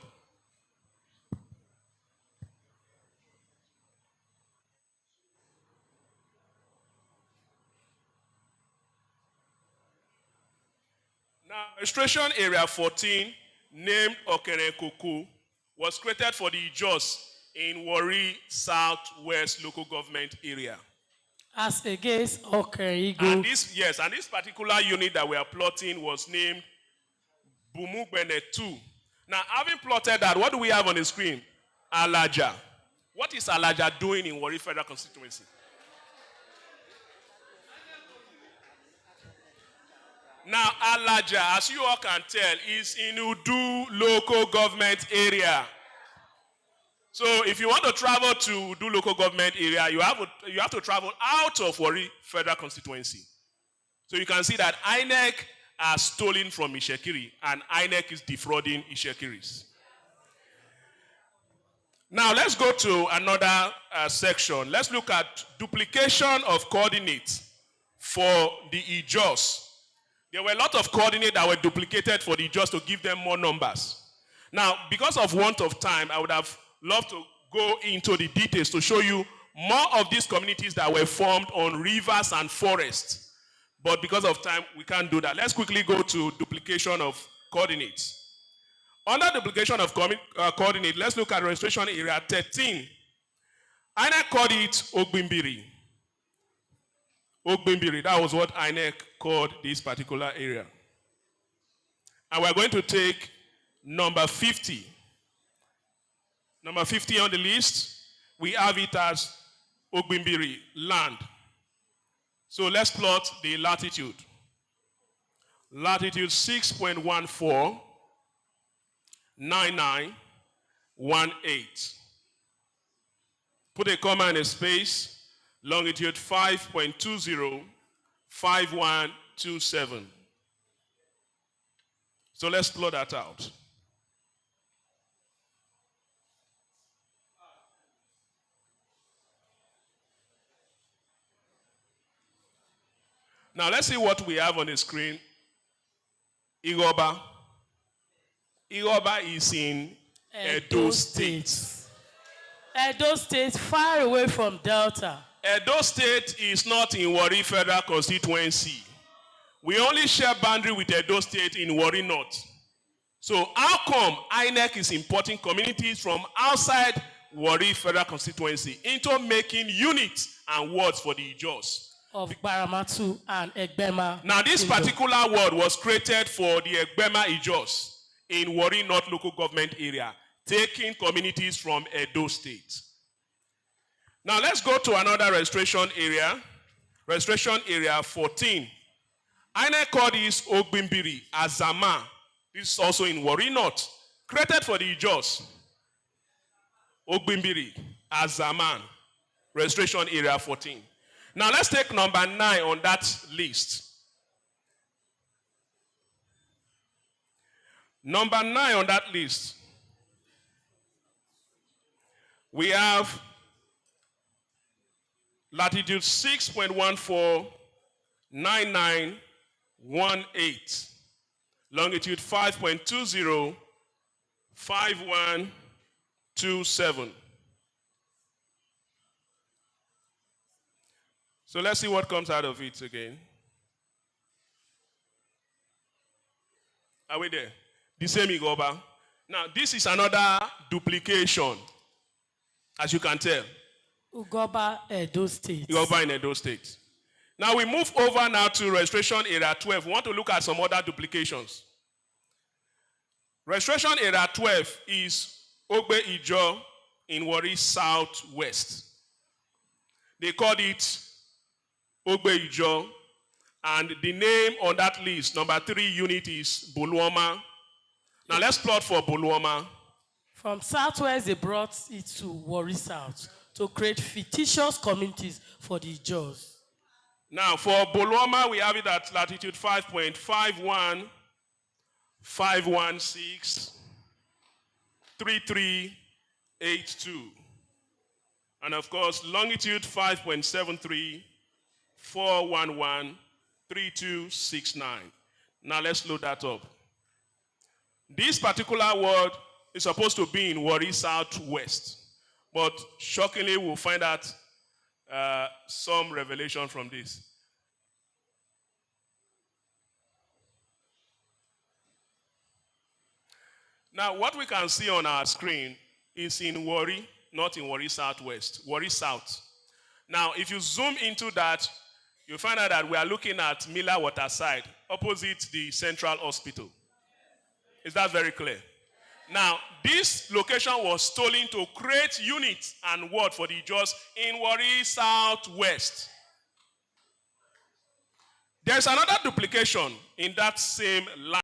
Now, registration area 14, named Okerenkuku, was created for the Ijos in Warri Southwest local government area. As against Okerigo. And this particular unit that we are plotting was named Bumugbene 2. Now, having plotted that, what do we have on the screen? Alaja. What is Alaja doing in Warri Federal Constituency? Now, Alaja, as you all can tell, is in Udu local government area. So if you want to travel to Udu local government area, you have to travel out of Warri Federal Constituency. So you can see that INEC are stolen from Ishekiri, and INEC is defrauding Ishekiris. Now let's go to another section. Let's look at duplication of coordinates for the Ijos. There were a lot of coordinates that were duplicated for the Ijos to give them more numbers. Now, because of want of time, I would have loved to go into the details to show you more of these communities that were formed on rivers and forests. But because of time, we can't do that. Let's quickly go to duplication of coordinates. Under duplication of coordinate, let's look at registration area 13. INEC called it Ogbimbiri. Ogbimbiri, that was what INEC called this particular area. And we're going to take number 50. Number 50 on the list, we have it as Ogbimbiri, land. So let's plot the latitude. Latitude 6.14, 9918. Put a comma and a space. Longitude 5.20, 5127. So let's plot that out. Now let's see what we have on the screen. Igoba. Igoba is in Edo State. Edo State, far away from Delta. Edo State is not in Warri Federal Constituency. We only share boundary with Edo State in Warri North. So how come INEC is importing communities from outside Warri Federal Constituency into making units and wards for the Ijos? Of Baramatu and Egbema. Now this particular ward was created for the Egbema Ijos in Warri North local government area, taking communities from Edo State. Now let's go to another registration area. Registration area 14. INEC called this Ogbimbiri, Azama. This is also in Warri North, created for the Ijos. Ogbimbiri, Azaman. Registration area 14. Now let's take number 9 on that list. Number 9 on that list. We have latitude 6.14, 9918. Longitude 5.20, 5127. So let's see what comes out of it again. Are we there? The same Igoba. Now, this is another duplication, as you can tell. Ugoba, Edo State. Igoba in Edo State. Now, we move over now to registration area 12. We want to look at some other duplications. Registration area 12 is Ogbe Ijo in Warri Southwest. They called it Ogbe Ijo, and the name on that list, number 3 unit is Buluoma. Now let's plot for Buluoma. From Southwest, they brought it to Warri South to create fictitious communities for the Ijos. Now for Buluoma, we have it at latitude 5.51, 516, 3382. And of course, longitude 5.73, 411, 3269. Now let's load that up. This particular word is supposed to be in Warri Southwest. But shockingly, we'll find out some revelation from this. Now, what we can see on our screen is in Warri, not in Warri Southwest, Warri South. Now, if you zoom into that, you'll find out that we are looking at Miller Waterside, opposite the Central Hospital. Is that very clear? Now, this location was stolen to create units and word for the just in Warri Southwest. There's another duplication in that same line.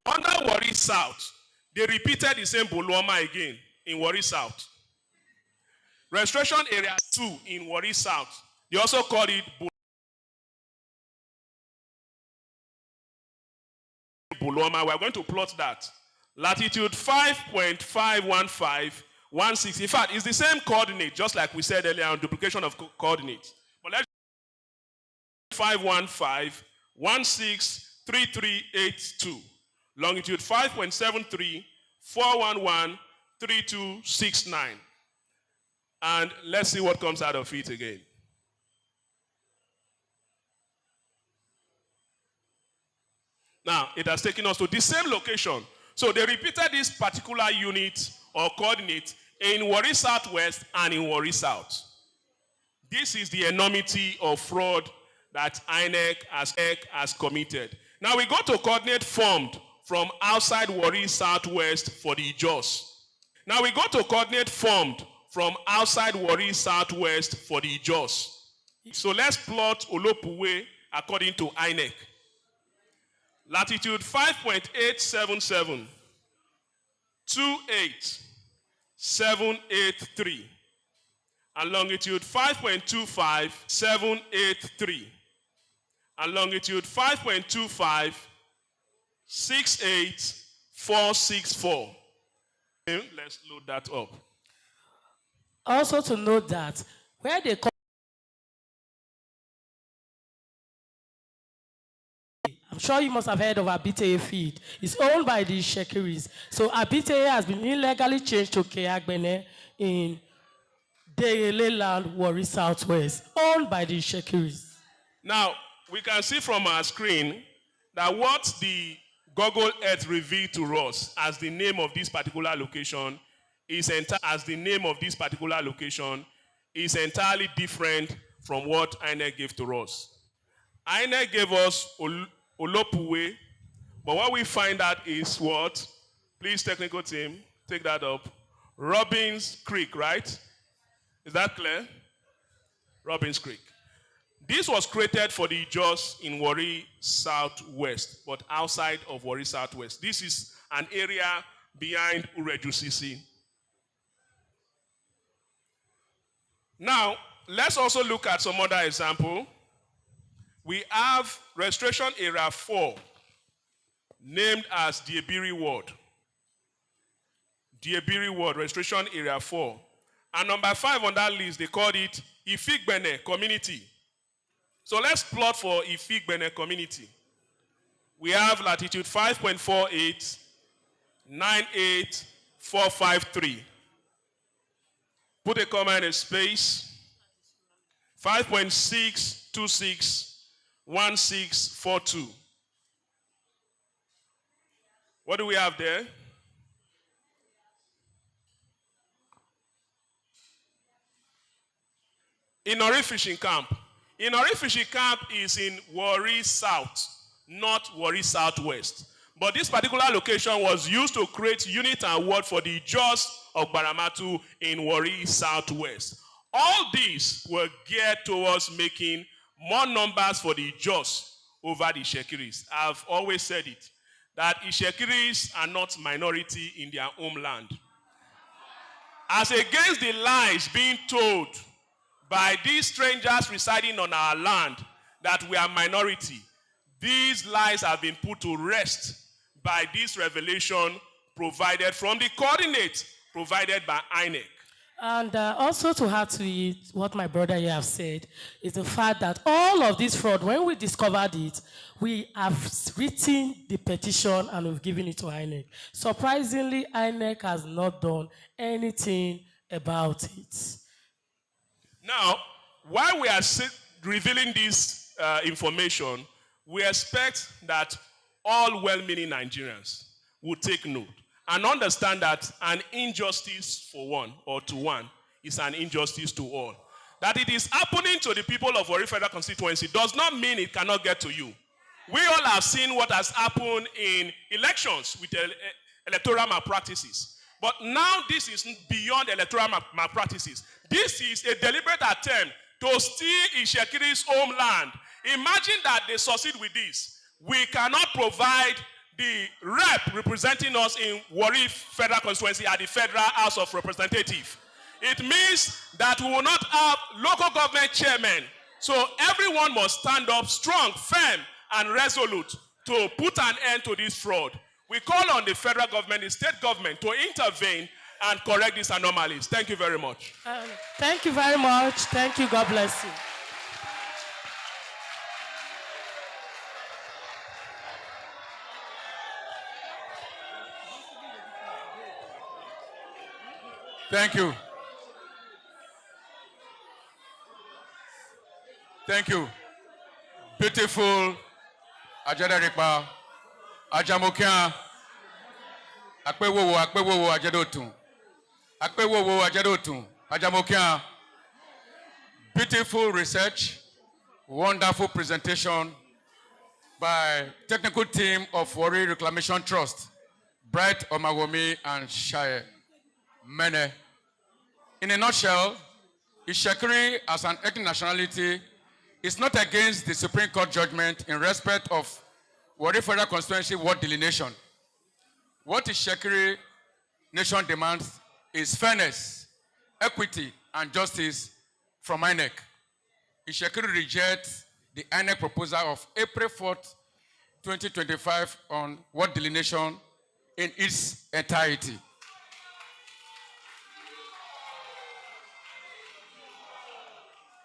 Under Warri South, they repeated the same Boloma again in Warri South. Restoration Area 2 in Warri South, they also called it Boloma. We're going to plot that. Latitude 5.51516. In fact, it's the same coordinate, just like we said earlier on duplication of coordinates. But let's 515163382. Longitude 5.7341133269. And let's see what comes out of it again. Now, it has taken us to the same location. So they repeated this particular unit or coordinate in Warri Southwest and in Warri South. This is the enormity of fraud that INEC has committed. Now we go to coordinate formed from outside Warri Southwest for the JOS. Now we go to coordinate formed from outside Warri Southwest for the JOS. So let's plot Olopuwe according to INEC. Latitude 5.877, 28783. And longitude 5.25, 783. And longitude 5.25, 68464. Let's load that up. Also to note that where they call, I'm sure you must have heard of Abite feed. It's owned by the Shekiris. So Abite has been illegally changed to Keagbene in Deyele land, Warri Southwest, owned by the Shekiris. Now, we can see from our screen that what the Google Earth revealed to us as the name of this particular location is entirely different from what INEC gave to us. INEC gave us Olopuwe, but what we find out is what? Please, technical team, take that up. Robbins Creek, right? Is that clear? Robbins Creek. This was created for the JOS in Warri Southwest, but outside of Warri Southwest. This is an area behind Ureju CC. Now, let's also look at some other example. We have Restoration Area 4, named as Diebiri Ward. Diebiri Ward, Restoration Area 4. And number 5 on that list, they called it Ifigbene Community. So let's plot for Ifigbene Community. We have latitude 5.48, 98453. Put a comma in a space. 5.6261642. What do we have there? Inori Fishing Camp. Inori Fishing Camp is in Warri South, not Warri Southwest. But this particular location was used to create unit and word for the JOS of Baramatu in Warri Southwest. All these were geared towards making more numbers for the JOS over the Shekiris. I've always said it, that Shekiris are not minority in their homeland. As against the lies being told by these strangers residing on our land that we are minority, these lies have been put to rest by this revelation provided from the coordinates provided by INEC. And also to add to it, what my brother here have said, is the fact that all of this fraud, when we discovered it, we have written the petition and we've given it to INEC. Surprisingly, INEC has not done anything about it. Now, while we are revealing this information, we expect that all well-meaning Nigerians will take note and understand that an injustice for one or to one is an injustice to all. That it is happening to the people of Warri Federal Constituency does not mean it cannot get to you. We all have seen what has happened in elections with electoral malpractices. But now this is beyond electoral malpractices. This is a deliberate attempt to steal Ishekiri's homeland. Imagine that they succeed with this. We cannot provide the rep representing us in Warri Federal Constituency at the Federal House of Representatives. It means that we will not have local government chairmen. So everyone must stand up strong, firm, and resolute to put an end to this fraud. We call on the federal government, the state government, to intervene and correct these anomalies. Thank you very much. Thank you very much. Thank you. God bless you. Thank you. Thank you. Beautiful Ajadaripa, Ajamokia, Akpewowo, Ajadotun. Akpewowo, Ajadotun, Ajamokia. Beautiful research, wonderful presentation by technical team of Warri Reclamation Trust, Bright Omagomi and Shaye Mene. In a nutshell, Ishekiri as an ethnic nationality is not against the Supreme Court judgment in respect of Warri Federal Constituency ward delineation. What Ishekiri nation demands is fairness, equity, and justice from INEC. Ishekiri rejects the INEC proposal of April 4th, 2025 on ward delineation in its entirety.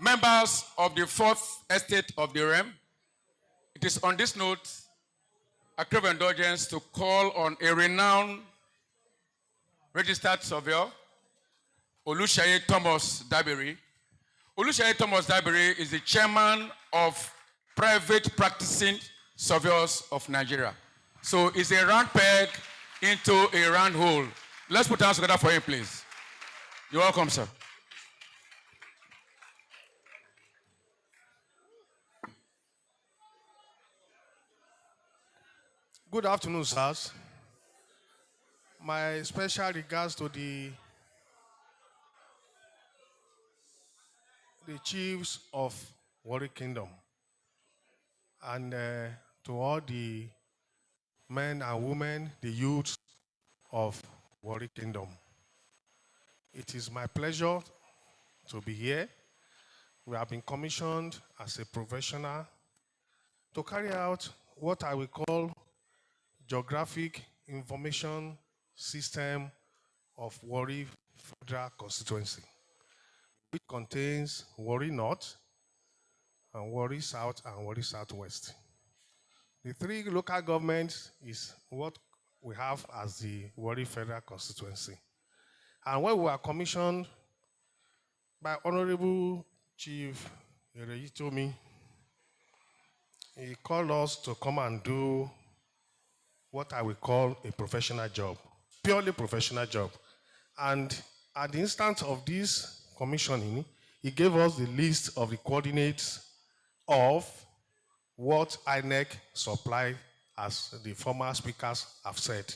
Members of the Fourth Estate of the Realm, it is on this note, I crave indulgence to call on a renowned registered surveyor, Oluseyi Thomas Dabiri. Oluseyi Thomas Dabiri is the chairman of Private Practicing Surveyors of Nigeria. So it's a round peg into a round hole. Let's put our hands together for him, please. You're welcome, sir. Good afternoon, sirs. My special regards to the chiefs of Warri Kingdom and to all the men and women, the youths of Warri Kingdom. It is my pleasure to be here. We have been commissioned as a professional to carry out what I will call Geographic Information System of Warri Federal Constituency, which contains Warri North, and Warri South, and Warri Southwest. The three local governments is what we have as the Warri Federal Constituency. And when we were commissioned by Honorable Chief Ireyitomi, he called us to come and do what I will call a professional job, purely professional job. And at the instance of this commissioning, he gave us the list of the coordinates of what INEC supplied, as the former speakers have said.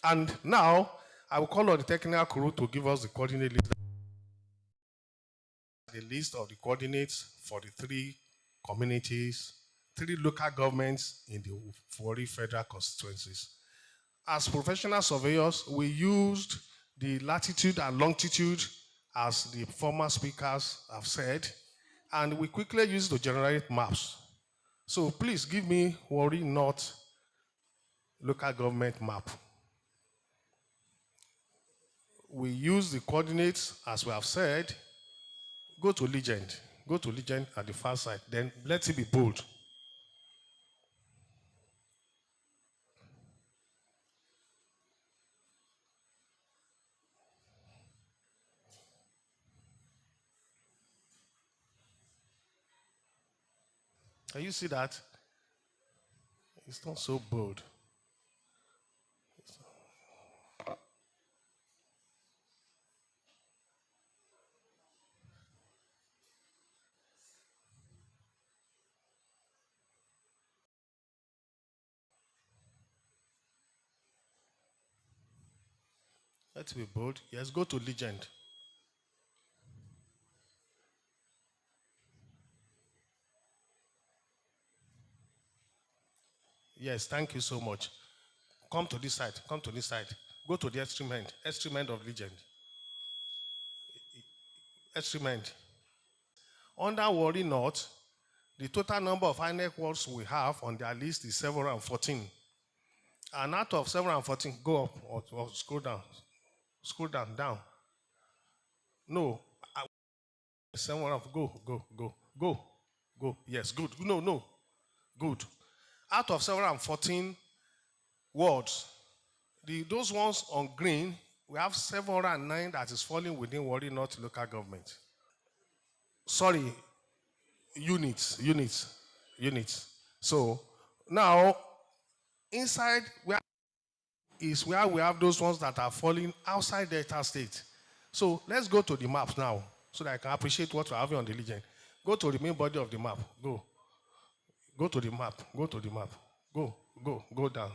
And now, I will call on the technical crew to give us the coordinate list. The list of the coordinates for the three communities, three local governments in the Warri Federal Constituencies. As professional surveyors, we used the latitude and longitude, as the former speakers have said, and we quickly used to generate maps. So please give me Warri North local government map. we use the coordinates as we have said. Go to legend. Go to legend at the far side. Then let it be bold. Can you see that? It's not so bold. Let's be bold. Yes, go to legend. Yes, thank you so much. Come to this side. Come to this side. Go to the extreme end. Extreme end of legend. Extreme end. Under Warri North, the total number of INEC wards we have on their list is 714. And out of 714, go up or scroll down. Scroll down. No. 714, go. Yes, good. No. Good. Out of 714 wards, those ones on green, we have 709 that is falling within Warri North local government. Sorry, units. So now, inside where we have those ones that are falling outside Delta State. So let's go to the maps now so that I can appreciate what we're having on the legend. Go to the main body of the map. Go to the map. Go down.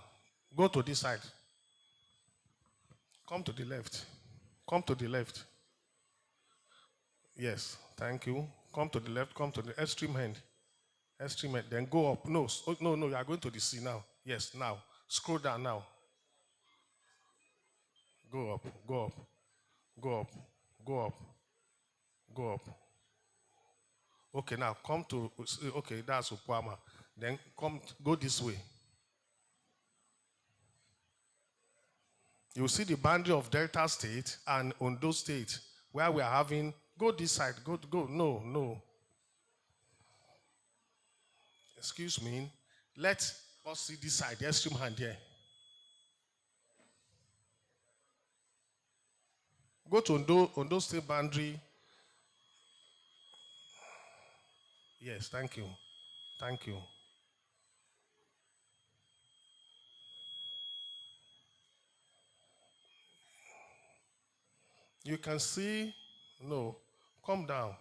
Go to this side. Come to the left. Yes, thank you. Come to the left, come to the extreme end. Then go up. No, you are going to the sea now. Yes, now. Scroll down now. Go up. Okay, now come to, okay, that's Ukwama. Then go this way. You see the boundary of Delta State and Ondo State, where we are having, go this side, go, no. Excuse me, let us see this side, the extreme hand here. Go to Ondo State boundary. Yes, thank you. You can see, no, come down.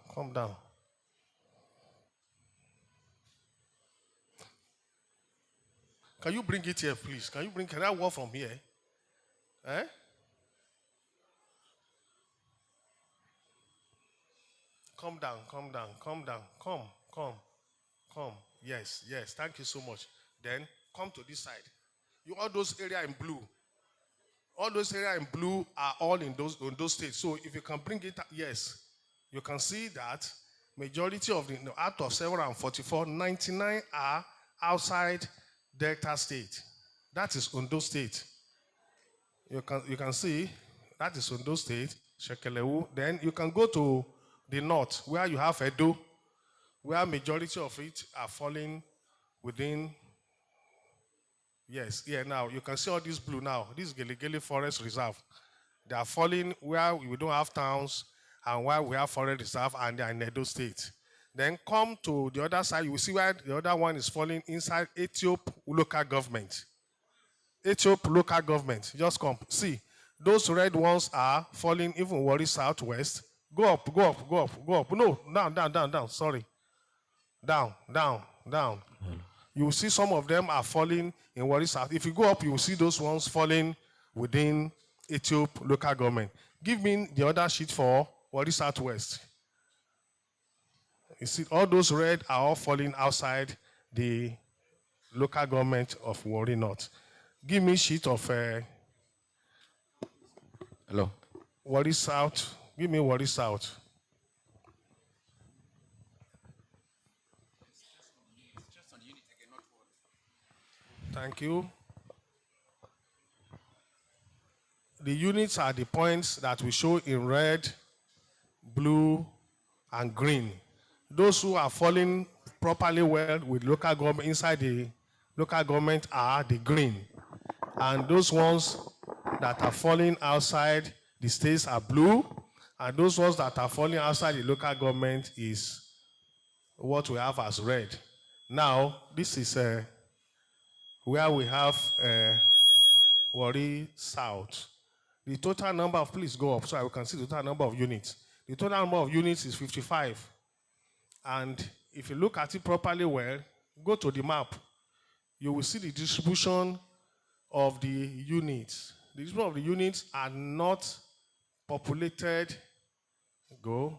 Can you bring it here, please? Can I walk from here? Eh? Come down. Come. Yes, thank you so much. Then come to this side. All those areas in blue. All those areas in blue are all in those states. So if you can bring it, yes, you can see that majority of out of 744, 99 are outside Delta State. That is Ondo State. You can see that is Ondo State, Shekelewu. Then you can go to the north where you have Edo, where majority of it are falling within. Yes, here now you can see all this blue now. This is Gelegele Forest Reserve. They are falling where we don't have towns and where we have forest reserve, and they are in Edo State. Then come to the other side, you will see where the other one is falling inside Ethiopia local government. Just come. See, those red ones are falling even Warri Southwest. Go up. No, down. Sorry. Down. You will see some of them are falling in Warri South. If you go up, you will see those ones falling within Ethiopia local government. Give me the other sheet for Warri Southwest. You see, all those red are all falling outside the local government of Warri North. Give me sheet of Hello. Warri South. Give me Warri South. Thank you. The units are the points that we show in red, blue, and green. Those who are falling properly well with local government inside the local government are the green. And those ones that are falling outside the states are blue. And those ones that are falling outside the local government is what we have as red. Now, this is where we have Warri South. The total number of, please go up so I can see the total number of units. The total number of units is 55. And if you look at it properly well, go to the map, you will see the distribution of the units. The distribution of the units are not populated. Go.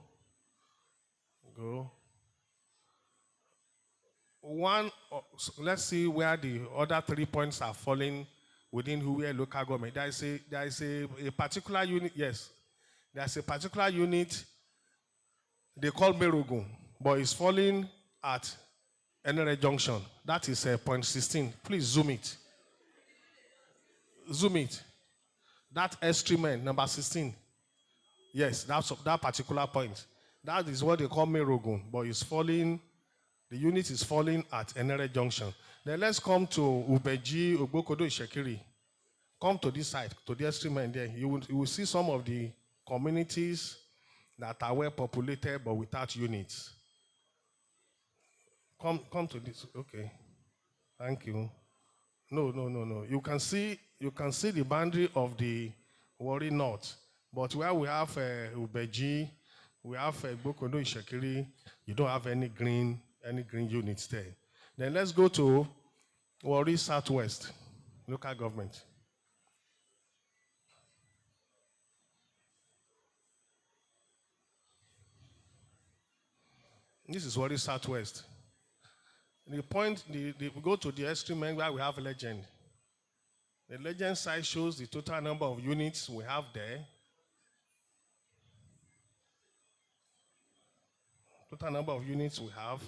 Let's see where the other 3 points are falling within where local government. There is a particular unit, yes. There's a particular unit they call Merogun, but it's falling at Enere Junction. That is point 16. Please zoom it. Zoom it. That extreme number 16. Yes, that's that particular point. That is what they call Merogun, but it's falling. The unit is falling at Enere Junction. Then let's come to Ubeji, Ogbokodo, Ishekiri. Come to this side, to the extreme end there. You will see some of the communities that are well populated but without units. Come to this. Okay. Thank you. No. You can see the boundary of the Warri North. But where we have Ubeji, we have Ogbokodo, Ishekiri, you don't have any green units there. Then let's go to Warri Southwest, local government. This is Warri Southwest. We go to the extreme end where we have legend. The legend side shows the total number of units we have there. Total number of units we have.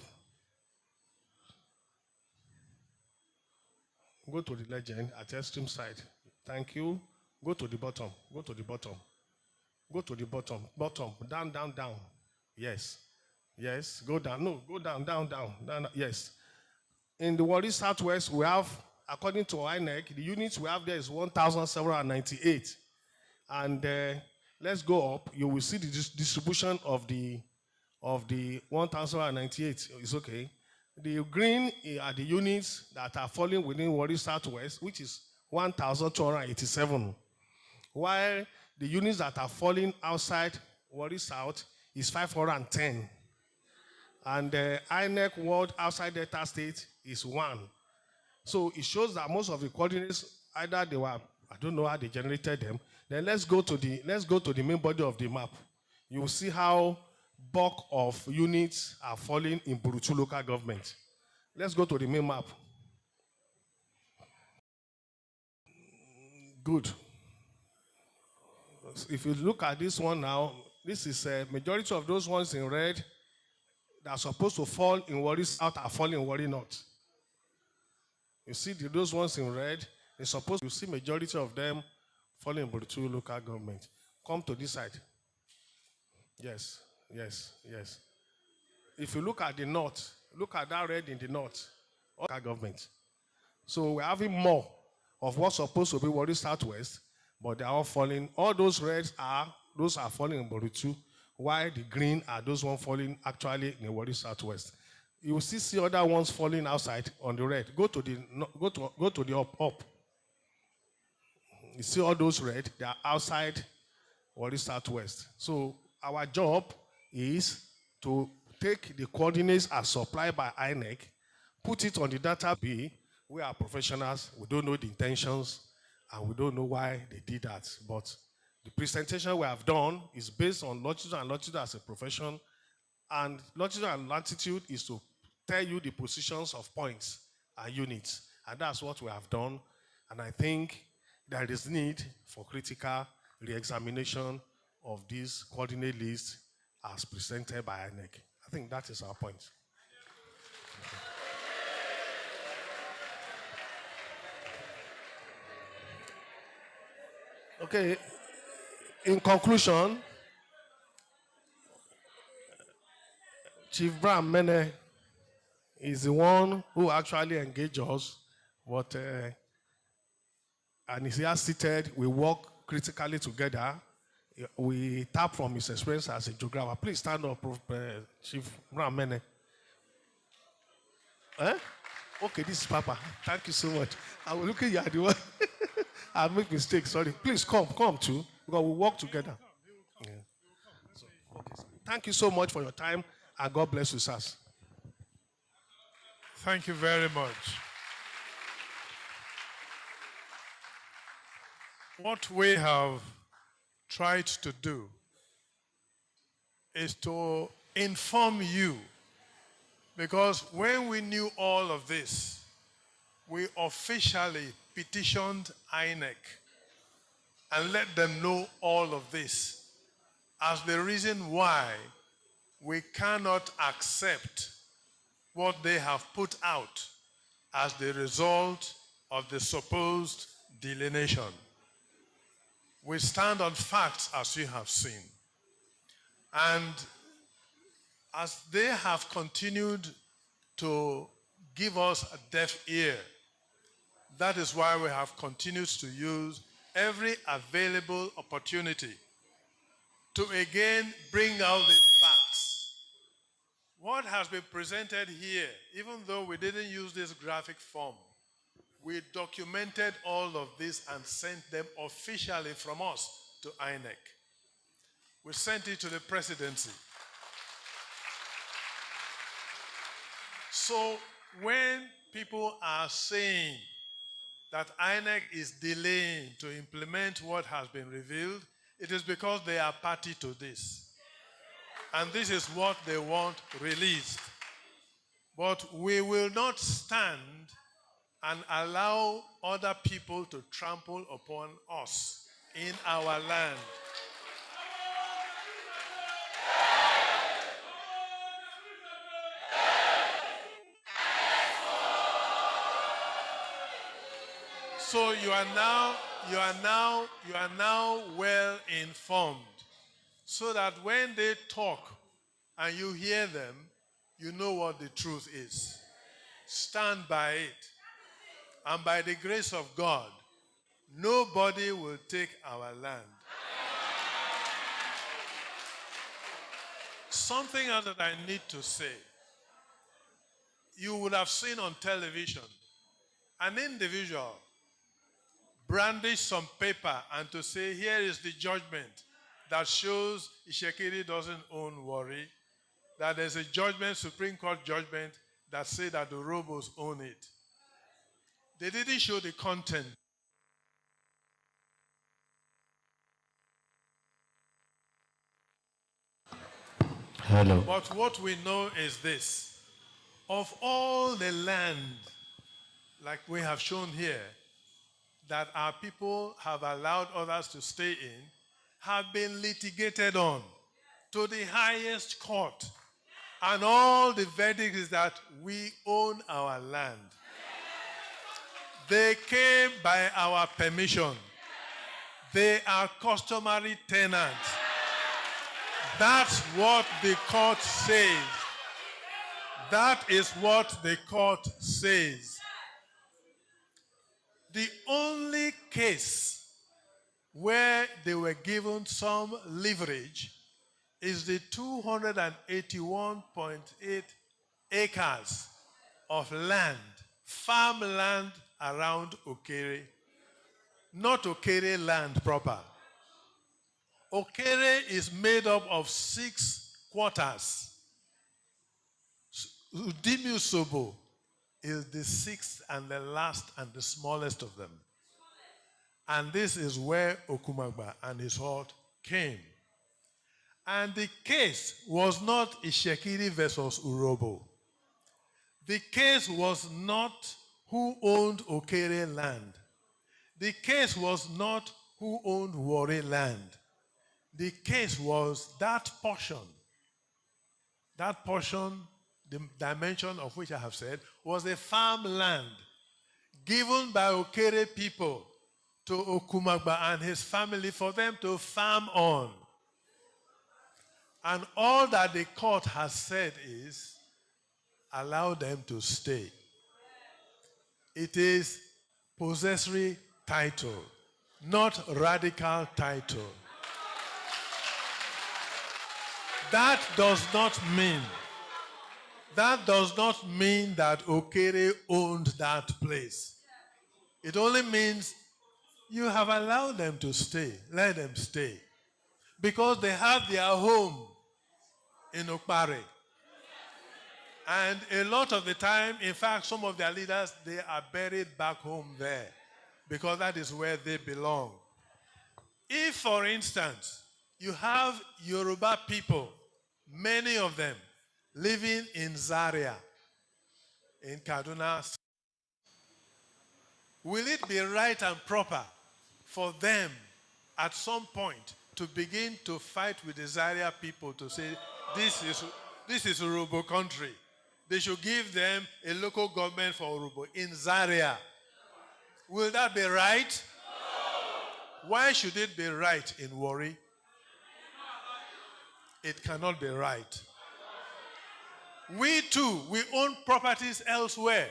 Go to the legend at the extreme side. Thank you. Go to the bottom. Go to the bottom. Go to the bottom. Bottom. Down. Yes. Go down. No, go down. Yes. In the Warri Southwest, we have, according to INEC, the units we have there is 1,798. And let's go up. You will see the distribution of the 1,098. It's okay. The green are the units that are falling within Warri Southwest, which is 1,287. While the units that are falling outside Warri South is 510. And the INEC ward outside Delta State is 1. So it shows that most of the coordinates, either they were, I don't know how they generated them. Then let's go to the main body of the map. You will see how bulk of units are falling in Burutu local government. Let's go to the main map. Good. If you look at this one now, this is a majority of those ones in red that are supposed to fall in Warri South are falling in Warri North. You see those ones in red, you see majority of them falling in Burutu local government. Come to this side. Yes. If you look at the north, look at that red in the north, local government. So we're having more of what's supposed to be Warri Southwest, but they're all falling. All those reds are falling in Burutu, while the green are those ones falling actually in Warri Southwest. You will still see other ones falling outside on the red. Go to the up. You see all those red, they are outside Warri Southwest. So our job is to take the coordinates as supplied by INEC, put it on the database. We are professionals, we don't know the intentions, and we don't know why they did that. But the presentation we have done is based on longitude and latitude as a profession, and longitude and latitude is to tell you the positions of points and units. And that's what we have done. And I think there is need for critical re-examination of this coordinate list as presented by INEC. I think that is our point. Okay, in conclusion, Chief Bram Mene is the one who actually engaged us, but and he's here seated. We work critically together. We tap from his experience as a geographer. Please stand up, Chief Bram Mene. Eh? Okay, this is Papa. Thank you so much. I will look at you at the one. I make mistakes. Sorry. Please come too, because we work together. Yeah. So, okay, sir. Thank you so much for your time, and God bless you, sirs. Thank you very much. What we have tried to do is to inform you, because when we knew all of this, we officially petitioned INEC and let them know all of this as the reason why we cannot accept what they have put out as the result of the supposed delineation. We stand on facts, as you have seen. And as they have continued to give us a deaf ear, that is why we have continued to use every available opportunity to again bring out the facts. What has been presented here, even though we didn't use this graphic form, we documented all of this and sent them officially from us to INEC. We sent it to the presidency. So when people are saying that INEC is delaying to implement what has been revealed, it is because they are party to this. And this is what they want released. But we will not stand and allow other people to trample upon us in our land. So you are now well informed, so that when they talk and you hear them, you know what the truth is. Stand by it. And by the grace of God, nobody will take our land. Something else that I need to say. You would have seen on television an individual brandish some paper and to say, here is the judgment that shows Ishekiri doesn't own Warri, that there's a judgment, Supreme Court judgment, that say that the Urhobos own it. They didn't show the content. Hello. But what we know is this. Of all the land, like we have shown here, that our people have allowed others to stay in, have been litigated on to the highest court. And all the verdict is that we own our land. They came by our permission. They are customary tenants. That's what the court says. That is what the court says. The only case where they were given some leverage is the 281.8 acres of land, farmland around Okere. Not Okere land proper. Okere is made up of 6 quarters. Udimiusobo is the 6th and the last and the smallest of them. And this is where Okumagba and his horde came. And the case was not Ishekiri versus Urhobo. The case was not who owned Okere land. The case was not who owned Warri land. The case was that portion, the dimension of which I have said, was a farmland given by Okere people to Okumagba and his family for them to farm on. And all that the court has said is, allow them to stay. It is possessory title, not radical title. That does not mean that Okere owned that place. It only means you have allowed them to stay. Let them stay. Because they have their home in Okpare. And a lot of the time, in fact, some of their leaders, they are buried back home there. Because that is where they belong. If, for instance, you have Yoruba people, many of them, living in Zaria, in Kaduna, will it be right and proper for them at some point to begin to fight with the Zaria people to say, this is Urobo country. They should give them a local government for Urobo in Zaria. Will that be right? No. Why should it be right in Warri? It cannot be right. We too, we own properties elsewhere.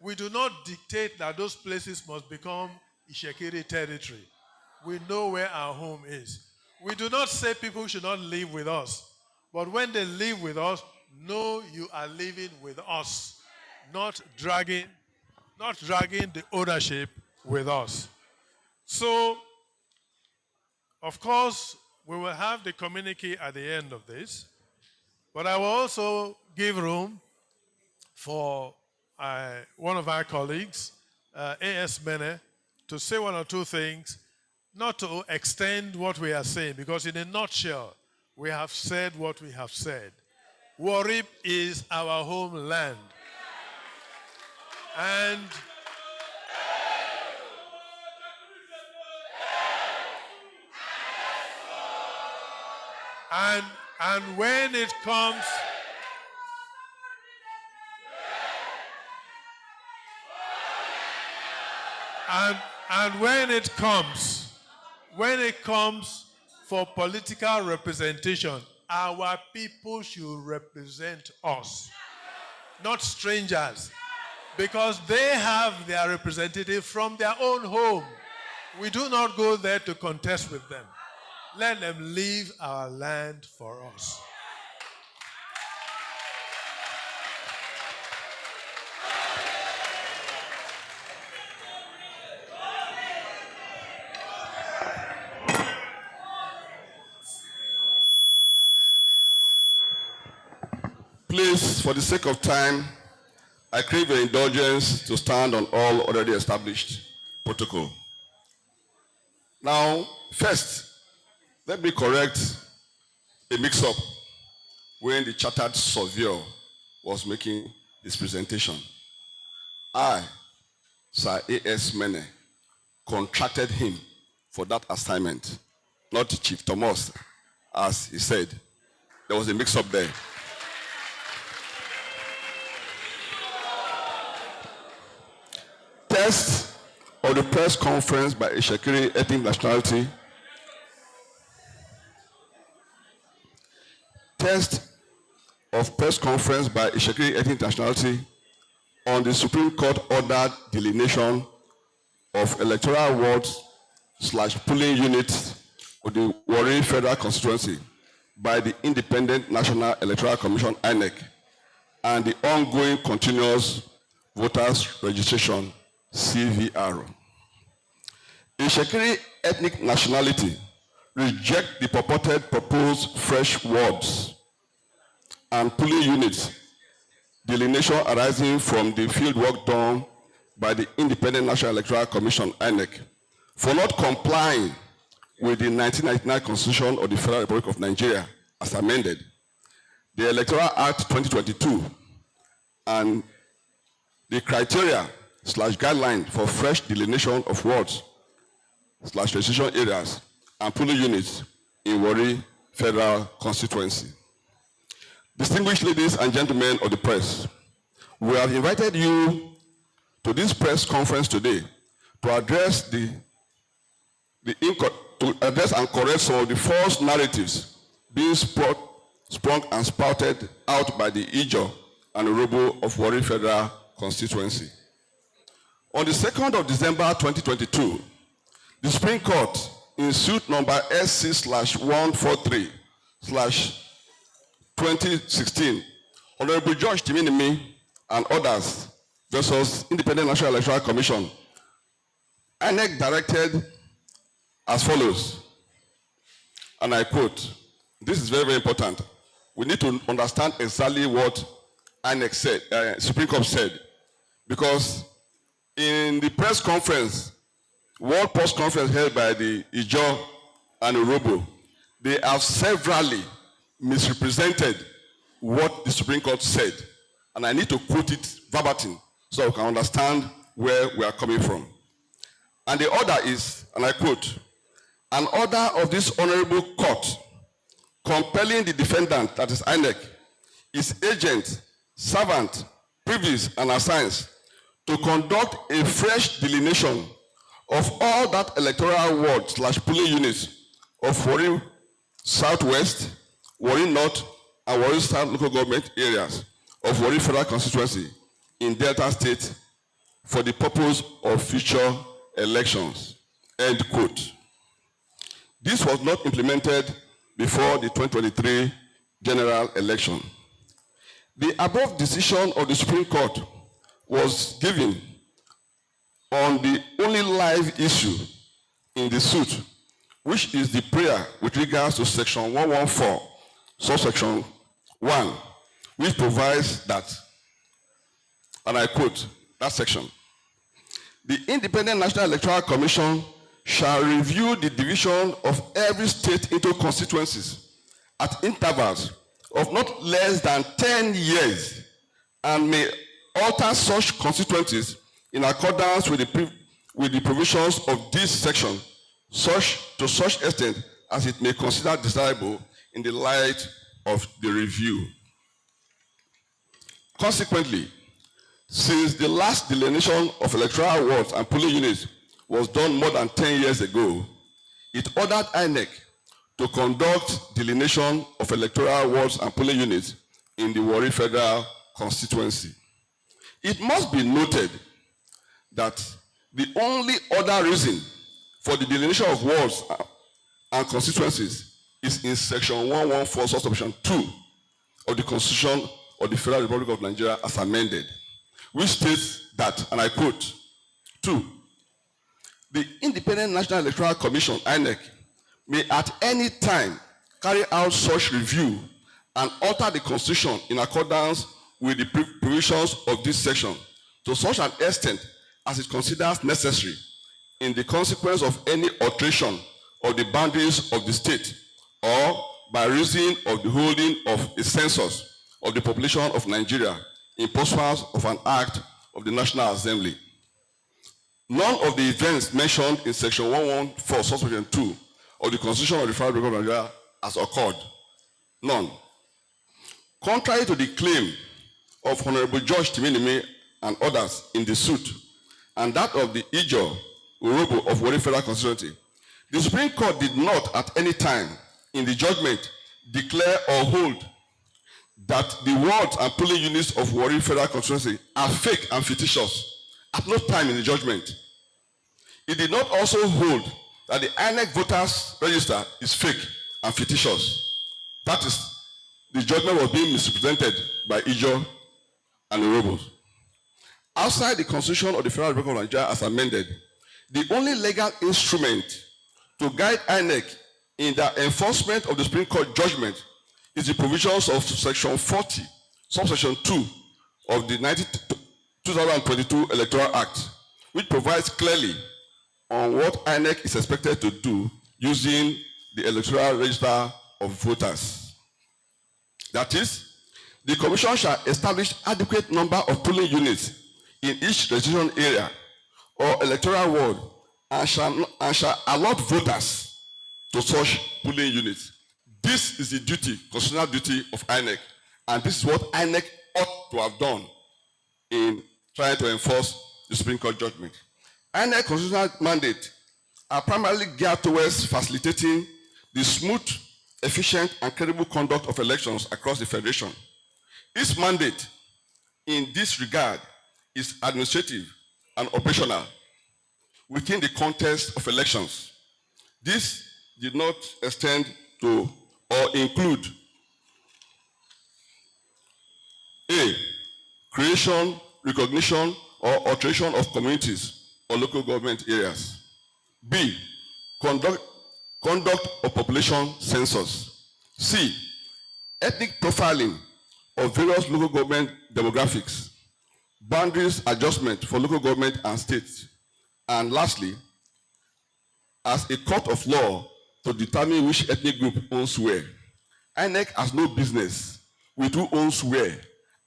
We do not dictate that those places must become Ishekiri territory. We know where our home is. We do not say people should not live with us. But when they live with us, know you are living with us, not dragging the ownership with us. So, of course, we will have the communique at the end of this, but I will also give room for one of our colleagues, A.S. Mene, to say one or two things, not to extend what we are saying, because in a nutshell, we have said what we have said. Warri is our homeland. And when it comes, and when it comes for political representation, our people should represent us, not strangers, because they have their representative from their own home. We do not go there to contest with them. Let them leave our land for us. Please, for the sake of time, I crave your indulgence to stand on all already established protocol. Now, first, let me correct a mix-up when the chartered surveyor was making his presentation. I, Sir A.S. Mene, contracted him for that assignment, not Chief Thomas, as he said. There was a mix-up there. Test of the press conference by Ishekiri ethnic nationality. Test of press conference by Ishekiri ethnic nationality on the Supreme Court ordered delineation of electoral wards / polling units of the Warri Federal Constituency by the Independent National Electoral Commission (INEC) and the ongoing continuous voters registration (CVR). Ishekiri ethnic nationality reject the purported proposed fresh wards and polling units delineation arising from the field work done by the Independent National Electoral Commission (INEC) for not complying with the 1999 Constitution of the Federal Republic of Nigeria as amended, the Electoral Act 2022, and the criteria / guideline for fresh delineation of wards / registration areas and polling units in Warri Federal Constituency. Distinguished ladies and gentlemen of the press, we have invited you to this press conference today to address the to address and correct some of the false narratives being sprung and spouted out by the Ijo and Urobo of Warri Federal Constituency. On the 2nd of December 2022, the Supreme Court, in suit number SC/143/2016, Honorable Judge Timinimi and others versus Independent National Electoral Commission, INEC directed as follows, and I quote, this is very, very important. We need to understand exactly what INEC said, Supreme Court said, because in the press conference, World Press Conference held by the Ijo and Urobo, they have severally misrepresented what the Supreme Court said. And I need to quote it verbatim so we can understand where we are coming from. And the order is, and I quote, an order of this honorable court compelling the defendant, that is INEC, his agent, servant, privileged, and assigns to conduct a fresh delineation of all that electoral ward/polling units of Warri Southwest, Warri North, and Warri South local government areas of Warri Federal Constituency in Delta State for the purpose of future elections. End quote. This was not implemented before the 2023 general election. The above decision of the Supreme Court was given on the only live issue in the suit, which is the prayer with regards to section 114, subsection 1, which provides that, and I quote that section, the Independent National Electoral Commission shall review the division of every state into constituencies at intervals of not less than 10 years and may alter such constituencies in accordance with the provisions of this section to such extent as it may consider desirable in the light of the review. Consequently, since the last delineation of electoral wards and polling units was done more than 10 years ago, it ordered INEC to conduct delineation of electoral wards and polling units in the Warri Federal Constituency. It must be noted that the only other reason for the delineation of wards and constituencies is in section 114, subsection 2 of the Constitution of the Federal Republic of Nigeria as amended, which states that, and I quote, 2, the Independent National Electoral Commission, INEC, may at any time carry out such review and alter the Constitution in accordance with the provisions of this section to such an extent as it considers necessary in the consequence of any alteration of the boundaries of the state or by reason of the holding of a census of the population of Nigeria in pursuance of an act of the National Assembly. None of the events mentioned in section 114, subsection 2 of the Constitution of the Federal Republic of Nigeria has occurred. None. Contrary to the claim of Honorable Judge Timinimi and others in the suit, and that of the Ijo Urobo of Warri Federal Constituency, the Supreme Court did not at any time in the judgment declare or hold that the wards and polling units of Warri Federal Constituency are fake and fictitious. At no time in the judgment. It did not also hold that the INEC voters register is fake and fictitious. That is, the judgment was being misrepresented by Ijo and Urobo. Outside the Constitution of the Federal Republic of Nigeria as amended, the only legal instrument to guide INEC in the enforcement of the Supreme Court judgment is the provisions of section 40, subsection 2 of the 2022 Electoral Act, which provides clearly on what INEC is expected to do using the electoral register of voters. That is, the Commission shall establish adequate number of polling units in each registration area or electoral ward and shall allot voters to such polling units. This is the duty, constitutional duty of INEC, and this is what INEC ought to have done in trying to enforce the Supreme Court judgment. INEC constitutional mandate are primarily geared towards facilitating the smooth, efficient, and credible conduct of elections across the Federation. Its mandate in this regard is administrative and operational within the context of elections. This did not extend to or include A, creation, recognition, or alteration of communities or local government areas. B, conduct of population census. C, ethnic profiling of various local government demographics, boundaries adjustment for local government and states. And lastly, as a court of law to determine which ethnic group owns where. INEC has no business with who owns where.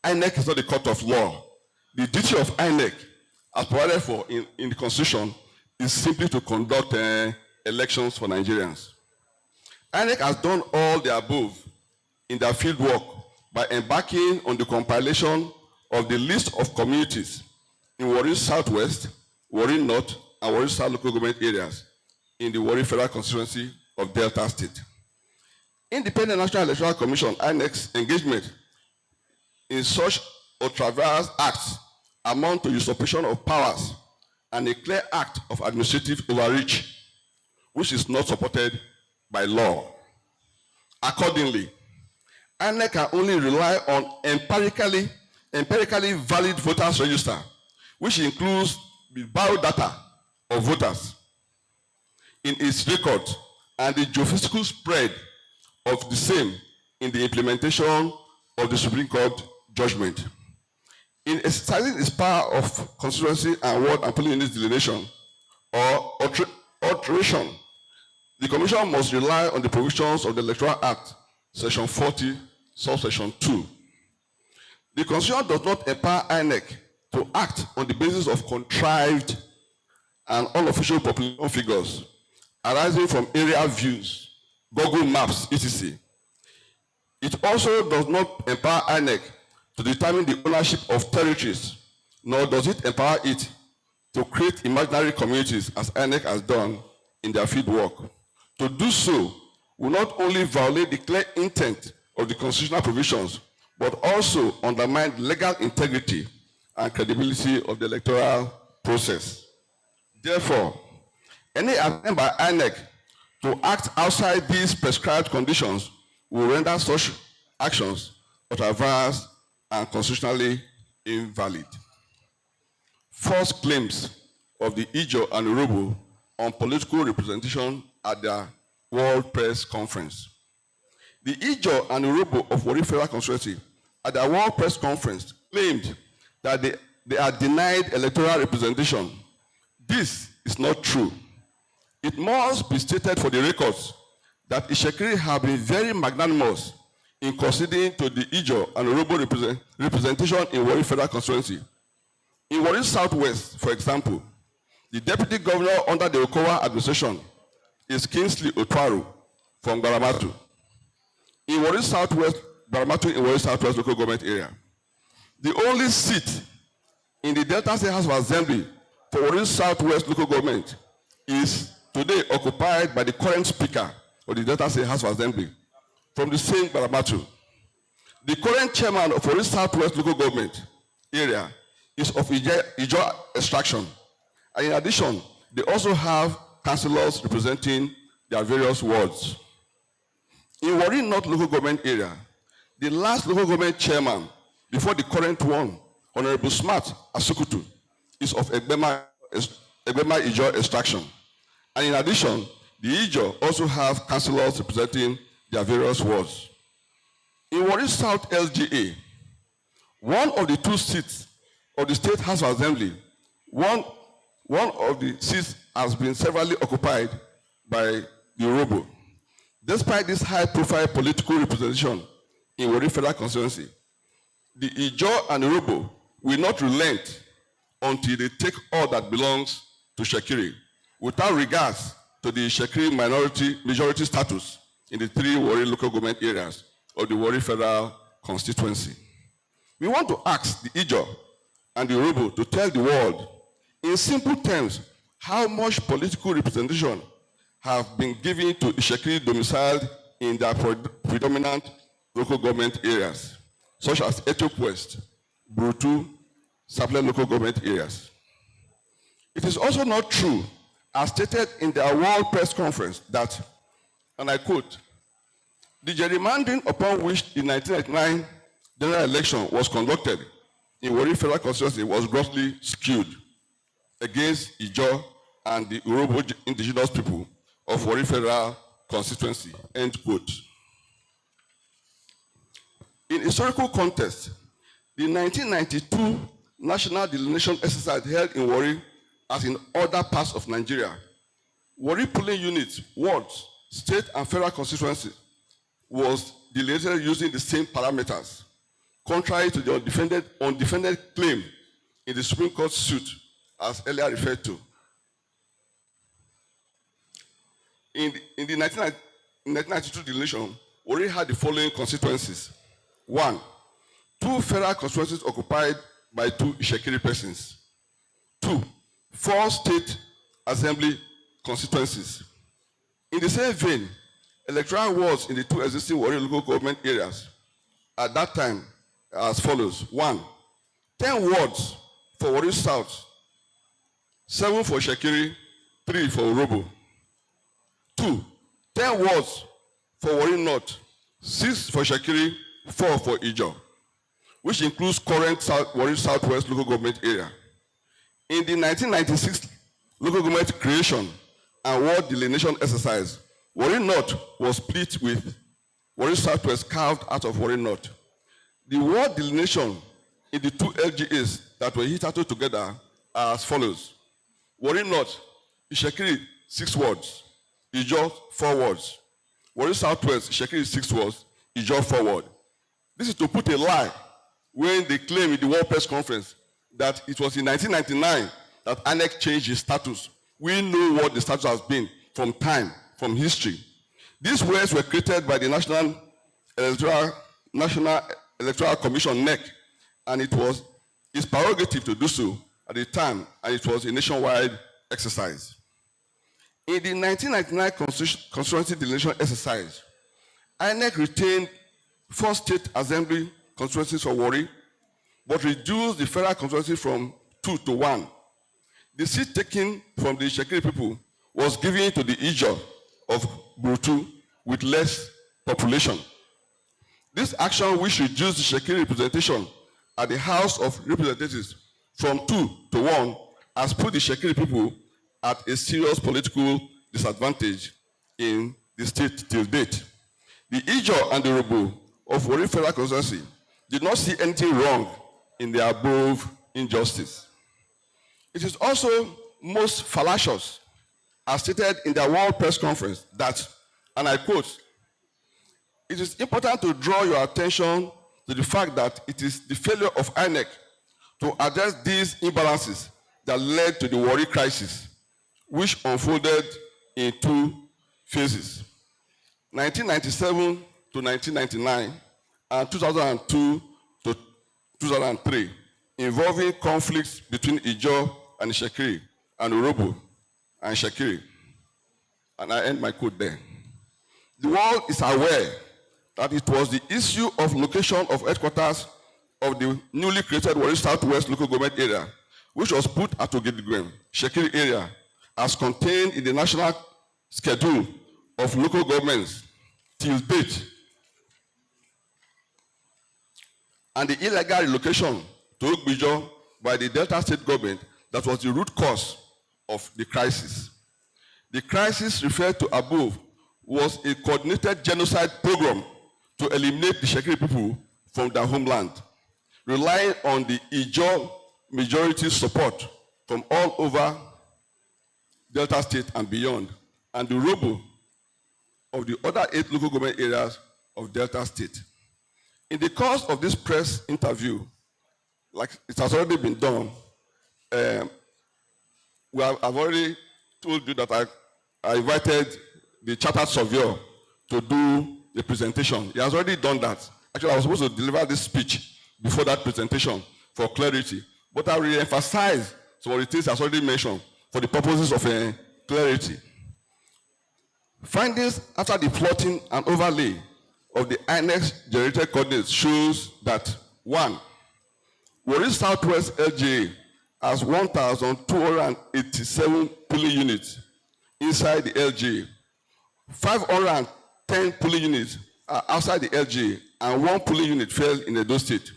INEC is not a court of law. The duty of INEC, as provided for in the Constitution, is simply to conduct elections for Nigerians. INEC has done all the above in their field work by embarking on the compilation of the list of communities in Warri Southwest, Warri North, and Warri South local government areas in the Warri Federal Constituency of Delta State. Independent National Electoral Commission, INEC's engagement in such ultra-vires acts amount to usurpation of powers and a clear act of administrative overreach, which is not supported by law. Accordingly, INEC can only rely on empirically valid voters register, which includes the biodata of voters in its record and the geophysical spread of the same in the implementation of the Supreme Court judgment. In exercising its power of constituency and ward and polling unit delineation or alteration, the Commission must rely on the provisions of the Electoral Act, Section 40, subsection 2. The Constitution does not empower INEC to act on the basis of contrived and unofficial population figures arising from area views, Google Maps, etc. It also does not empower INEC to determine the ownership of territories, nor does it empower it to create imaginary communities as INEC has done in their field work. To do so will not only violate the clear intent of the constitutional provisions, but also undermine legal integrity and credibility of the electoral process. Therefore, any attempt by INEC to act outside these prescribed conditions will render such actions ultra-vires and constitutionally invalid. False claims of the Ijaw and Urhobo on political representation at their World Press Conference. The Ijaw and Urhobo of Warri Federal Constituency at their World Press Conference claimed that they are denied electoral representation. This is not true. It must be stated for the records that Ishekiri have been very magnanimous in conceding to the Ijaw and Urhobo representation in Warri Federal Constituency. In Warri Southwest, for example, the Deputy Governor under the Okowa administration is Kingsley Otwaru from Baramatu. In Warri Southwest, Baramatu in Warri Southwest local government area. The only seat in the Delta State House of Assembly for Warri Southwest local government is today occupied by the current Speaker of the Delta State House of Assembly from the same Baramatu. The current chairman of Warri Southwest local government area is of Ijaw extraction. And in addition, they also have councillors representing their various wards. In Warri North local government area, the last local government chairman before the current one, Honorable Smart Asukutu, is of Egbema Ijaw extraction. And in addition, the Ijaw also have councillors representing their various wards. In Warri South LGA, one of the two seats of the State House of Assembly, one of the seats has been severally occupied by the Urhobo. Despite this high-profile political representation in Warri Federal Constituency, the Ijaw and Urhobo will not relent until they take all that belongs to Shekiri, without regards to the Shekiri majority status in the 3 Warri local government areas of the Warri Federal Constituency. We want to ask the Ijaw and the Urhobo to tell the world in simple terms how much political representation have been given to Ishekiri domiciled in their predominant local government areas, such as Etiop West, Brutu, Sapele local government areas. It is also not true, as stated in their World Press Conference, that, and I quote, the gerrymandering upon which the 1999 general election was conducted in Warri Federal Constituency was grossly skewed against Ijaw and the Urhobo indigenous people of Warri Federal Constituency, end quote. In historical context, the 1992 national delineation exercise held in Warri, as in other parts of Nigeria, Warri polling units, wards, state and federal constituencies was delineated using the same parameters, contrary to the undefended claim in the Supreme Court suit, as earlier referred to. In the 1992 delineation, Warri had the following constituencies. 1, 2 federal constituencies occupied by 2 Ishekiri persons. 2, 4 state assembly constituencies. In the same vein, electoral wards in the 2 existing Warri local government areas at that time as follows. 1, 10 wards for Warri South, 7 for Ishekiri, 3 for Urhobo. 2, 10 wards for Warri North, 6 for Ishekiri, 4 for Ijaw, which includes current Warri Southwest local government area. In the 1996 local government creation and ward delineation exercise, Warri North was split with Warri Southwest carved out of Warri North. The ward delineation in the 2 LGAs that were hitherto together are as follows. Warri North, Ishekiri 6 wards, Ijaw 4 wards. Warri Southwest, Ishekiri 6 wards, Ijaw 4 wards. This is to put a lie when they claim in the World Press Conference that it was in 1999 that INEC changed its status. We know what the status has been from time, from history. These words were created by the National Electoral Commission, NEC, and it was its prerogative to do so at the time, and it was a nationwide exercise. In the 1999 constituency delineation exercise, INEC retained 4 state assembly constituencies for Warri, but reduced the federal constituency from 2 to 1. The seat taken from the Ishekiri people was given to the Ijaw of Brutu with less population. This action, which reduced the Ishekiri representation at the House of Representatives from 2 to 1, has put the Ishekiri people at a serious political disadvantage in the state till date. The Ijaw and the Urhobo of Warri Federal Constituency did not see anything wrong in the above injustice. It is also most fallacious, as stated in their World Press Conference, that, and I quote, it is important to draw your attention to the fact that it is the failure of INEC to address these imbalances that led to the Warri crisis, which unfolded in 2 phases, 1997 to 1999, and 2002 to 2003, involving conflicts between Ijaw and Ishekiri, and Urhobo and Ishekiri. And I end my quote there. The world is aware that it was the issue of location of headquarters of the newly created Warri Southwest local government area, which was put at Ogidigwem, Ishekiri area, as contained in the national schedule of local governments till date, and the illegal relocation to Ogbijo by the Delta State government that was the root cause of the crisis. The crisis referred to above was a coordinated genocide program to eliminate the Ishekiri people from their homeland, relying on the Ijaw majority support from all over Delta State and beyond, and the Urhobo of the other 8 local government areas of Delta State. In the course of this press interview, like it has already been done, I've already told you that I invited the chartered surveyor to do the presentation. He has already done that. Actually, I was supposed to deliver this speech before that presentation for clarity, but I will emphasize some of the things he has already mentioned for the purposes of clarity. Findings after the plotting and overlay of the INEX generated coordinates shows that 1. Warri Southwest LGA has 1,287 polling units inside the LGA. 510 polling units are outside the LGA, and 1 polling unit fell in Edo State.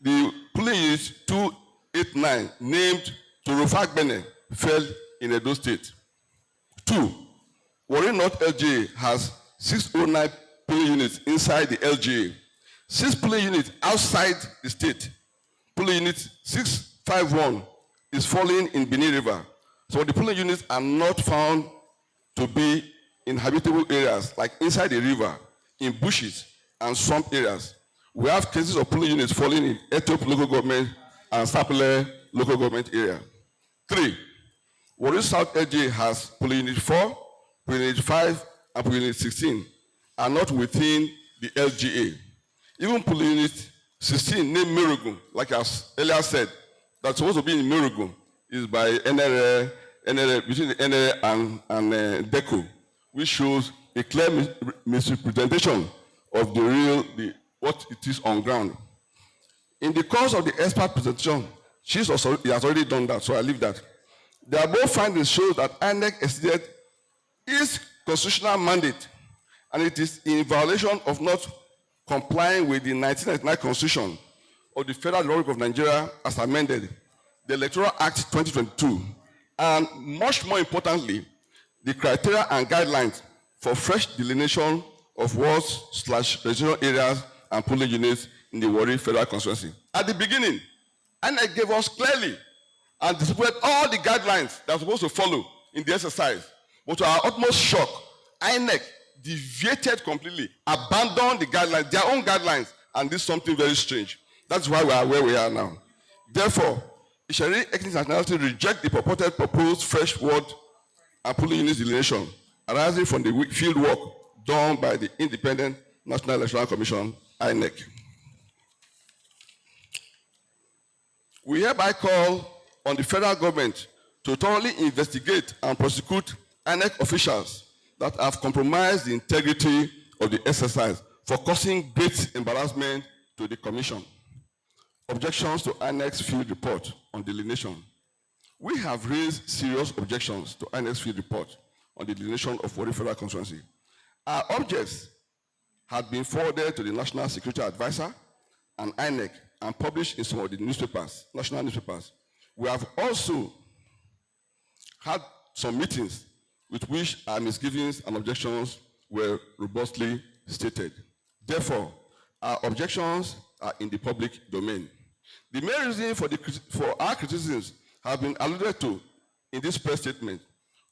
The polling unit 289, named Torofak-Bene, fell in Edo State. 2. Warri North LGA has 609 polling units inside the LGA. 6 polling units outside the state. Polling unit 651 is falling in Benin River. So the polling units are not found to be in habitable areas, like inside the river, in bushes and swamp areas. We have cases of polling units falling in Etiop local government and Sapele local government area. 3. Warri South LGA has polling unit 4, polling unit 5, and polling unit 16 are not within the LGA. Even polling unit 16 named Mirugun, like I earlier said, that's supposed to be in Mirugun, is by NRA, between the NRA and DECO, which shows a clear misrepresentation of what it is on ground. In the course of the expert presentation, he has already done that, so I leave that. The above findings show that INEC exceeded its constitutional mandate, and it is in violation of not complying with the 1999 Constitution of the Federal Republic of Nigeria as amended, the Electoral Act 2022, and much more importantly, the criteria and guidelines for fresh delineation of wards/residential areas and polling units in the Warri Federal Constituency. At the beginning, INEC gave us clearly and displayed all the guidelines that were supposed to follow in the exercise. But to our utmost shock, INEC deviated completely, abandoned the guidelines, their own guidelines, and did something very strange. That's why we are where we are now. Therefore, it shall nationality reject the purported proposed fresh ward and polling units delineation arising from the field work done by the Independent National Electoral Commission, INEC. We hereby call on the federal government to thoroughly investigate and prosecute INEC officials that have compromised the integrity of the exercise for causing great embarrassment to the Commission. Objections to INEC's field report on delineation. We have raised serious objections to INEC's field report on the delineation of Warri Federal Constituency. Our objects had been forwarded to the National Security Advisor and INEC and published in some of the newspapers, national newspapers. We have also had some meetings with which our misgivings and objections were robustly stated. Therefore, our objections are in the public domain. The main reason for our criticisms have been alluded to in this press statement.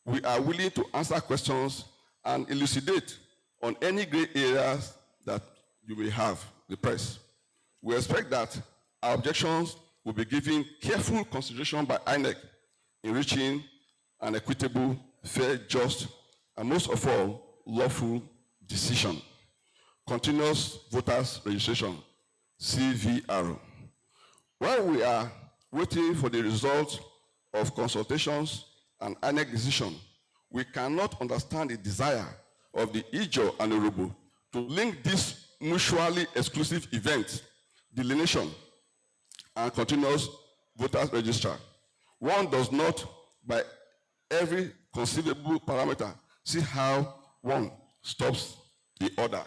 We are willing to answer questions and elucidate on any gray areas that you may have, the press. We expect that our objections will be given careful consideration by INEC in reaching an equitable, fair, just, and most of all, lawful decision. Continuous Voters Registration, CVR. While we are waiting for the results of consultations and INEC decision, we cannot understand the desire of the Ijo and Yoruba to link this mutually exclusive event, delineation, and continuous voters register. One does not, by every conceivable parameter, see how one stops the other.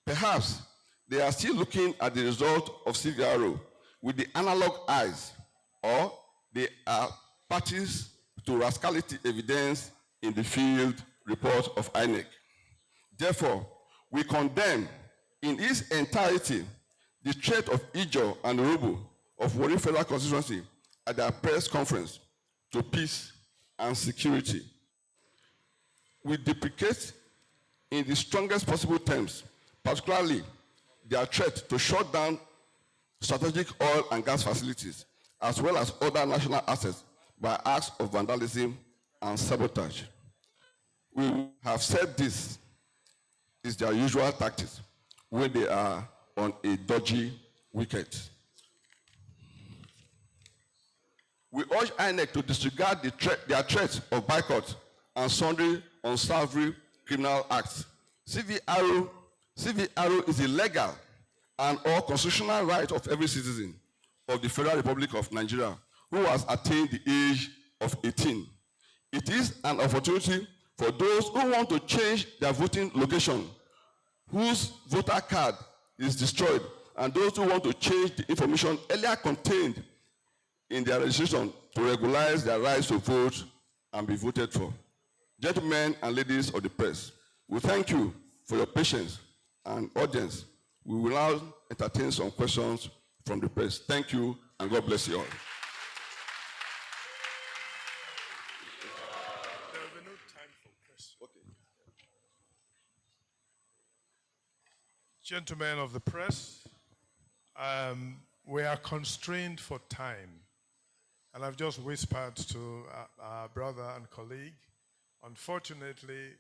Perhaps they are still looking at the result of CVRO with the analog eyes, or they are parties to rascality evidence in the field report of INEC. Therefore, we condemn in its entirety the threat of Ijo and Yoruba of Warri Federal Constituency at their press conference to peace and security. We deprecate in the strongest possible terms, particularly their threat to shut down strategic oil and gas facilities, as well as other national assets by acts of vandalism and sabotage. We have said this is their usual tactics when they are on a dodgy wicket. We urge INEC to disregard their threat of boycott and sundry unsavory criminal acts. CVRO is illegal and all constitutional right of every citizen of the Federal Republic of Nigeria who has attained the age of 18. It is an opportunity for those who want to change their voting location, whose voter card is destroyed, and those who want to change the information earlier contained in their registration to regularize their rights to vote and be voted for. Gentlemen and ladies of the press, we thank you for your patience and audience. We will now entertain some questions from the press. Thank you, and God bless you all. There will be no time for questions. Okay. Gentlemen of the press, we are constrained for time. And I've just whispered to our brother and colleague, unfortunately,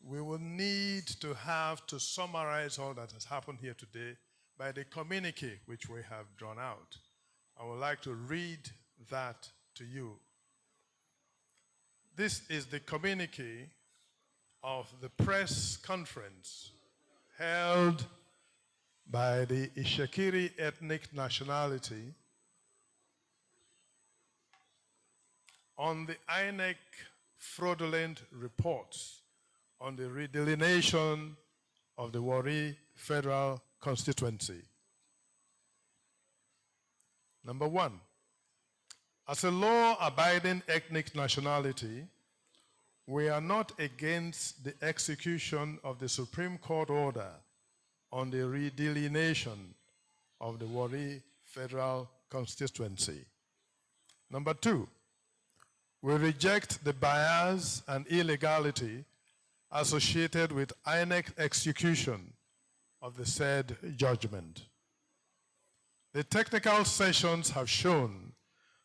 we will need to have to summarize all that has happened here today by the communique which we have drawn out. I would like to read that to you. This is the communique of the press conference held by the Ishekiri ethnic nationality on the INEC fraudulent reports on the redelineation of the Warri Federal Constituency. Number one, as a law-abiding ethnic nationality, we are not against the execution of the Supreme Court order on the redelineation of the Warri Federal Constituency. Number two, we reject the bias and illegality associated with INEC execution of the said judgment. The technical sessions have shown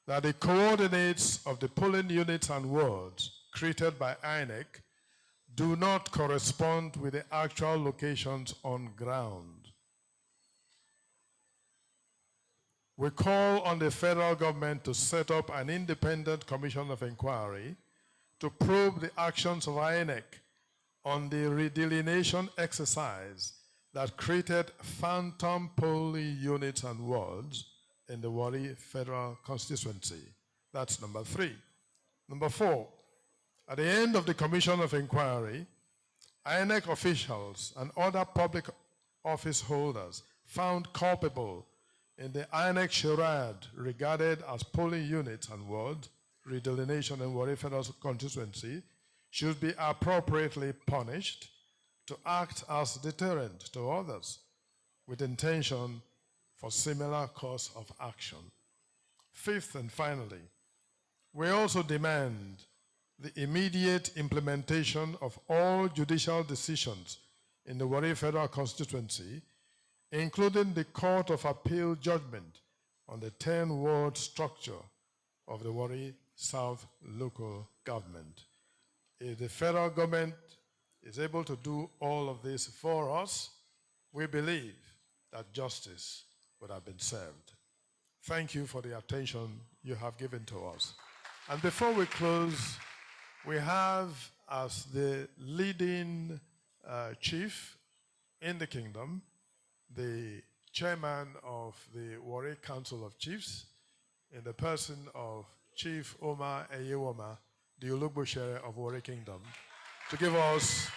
that the coordinates of the polling units and wards created by INEC do not correspond with the actual locations on ground. We call on the federal government to set up an independent commission of inquiry to probe the actions of INEC on the redelineation exercise that created phantom polling units and wards in the Warri Federal Constituency. That's number three. Number four, at the end of the commission of inquiry, INEC officials and other public office holders found culpable in the INEC charade regarded as polling units and wards, redelineation in Warri Federal Constituency, should be appropriately punished to act as deterrent to others with intention for similar course of action. Fifth and finally, we also demand the immediate implementation of all judicial decisions in the Warri Federal Constituency, including the Court of Appeal judgment on the 10-ward structure of the Warri South local government. If the federal government is able to do all of this for us, we believe that justice would have been served. Thank you for the attention you have given to us. And before we close, we have as the leading chief in the kingdom, the chairman of the Warri Council of Chiefs, in the person of Chief Omar Eyewoma, the Olugboshere of Warri Kingdom, to give us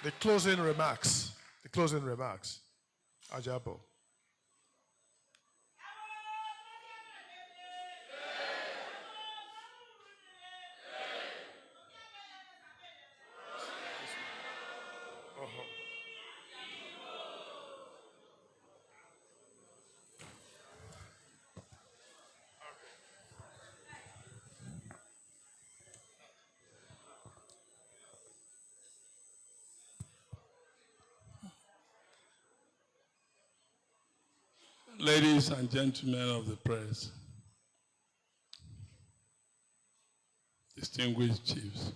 the closing remarks. The closing remarks. Ajabo. Ladies and gentlemen of the press, distinguished chiefs,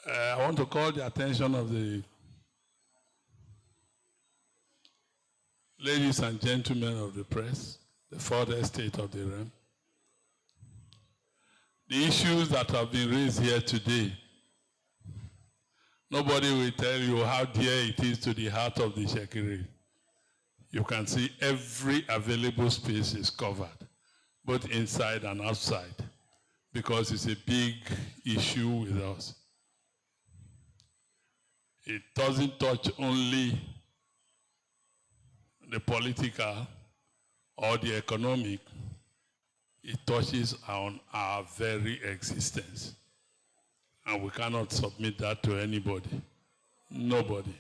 I want to call the attention of the ladies and gentlemen of the press, the fourth estate of the realm, the issues that have been raised here today, nobody will tell you how dear it is to the heart of the Shekiri. You can see every available space is covered, both inside and outside, because it's a big issue with us. It doesn't touch only the political or the economic, it touches on our very existence. And we cannot submit that to anybody, nobody.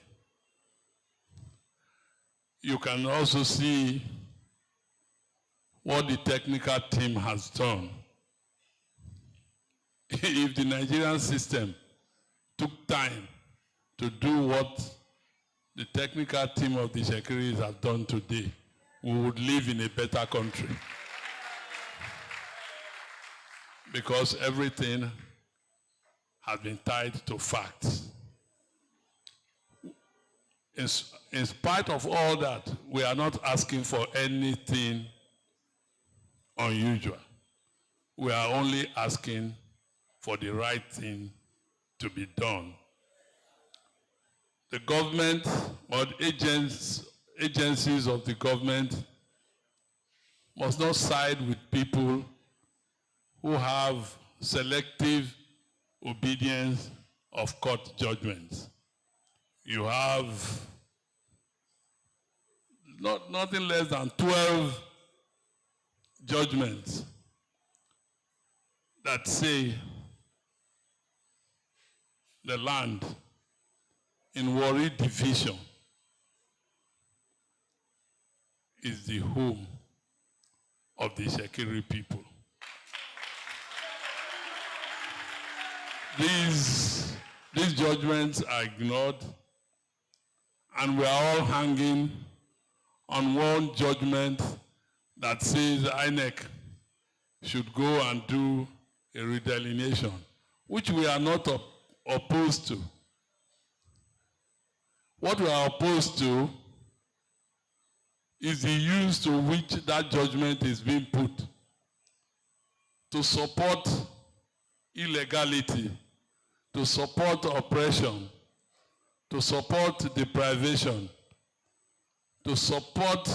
You can also see what the technical team has done. If the Nigerian system took time to do what the technical team of the Shekiris have done today, we would live in a better country. Because everything has been tied to facts. In spite of all that, we are not asking for anything unusual. We are only asking for the right thing to be done. The government or agencies of the government must not side with people who have selective obedience of court judgments. You have nothing less than 12 judgments that say the land in Warri division is the home of the Shekiri people. These judgments are ignored, and we are all hanging on one judgment that says INEC should go and do a redelineation, which we are not opposed to. What we are opposed to is the use to which that judgment is being put to support illegality, to support oppression, to support deprivation, to support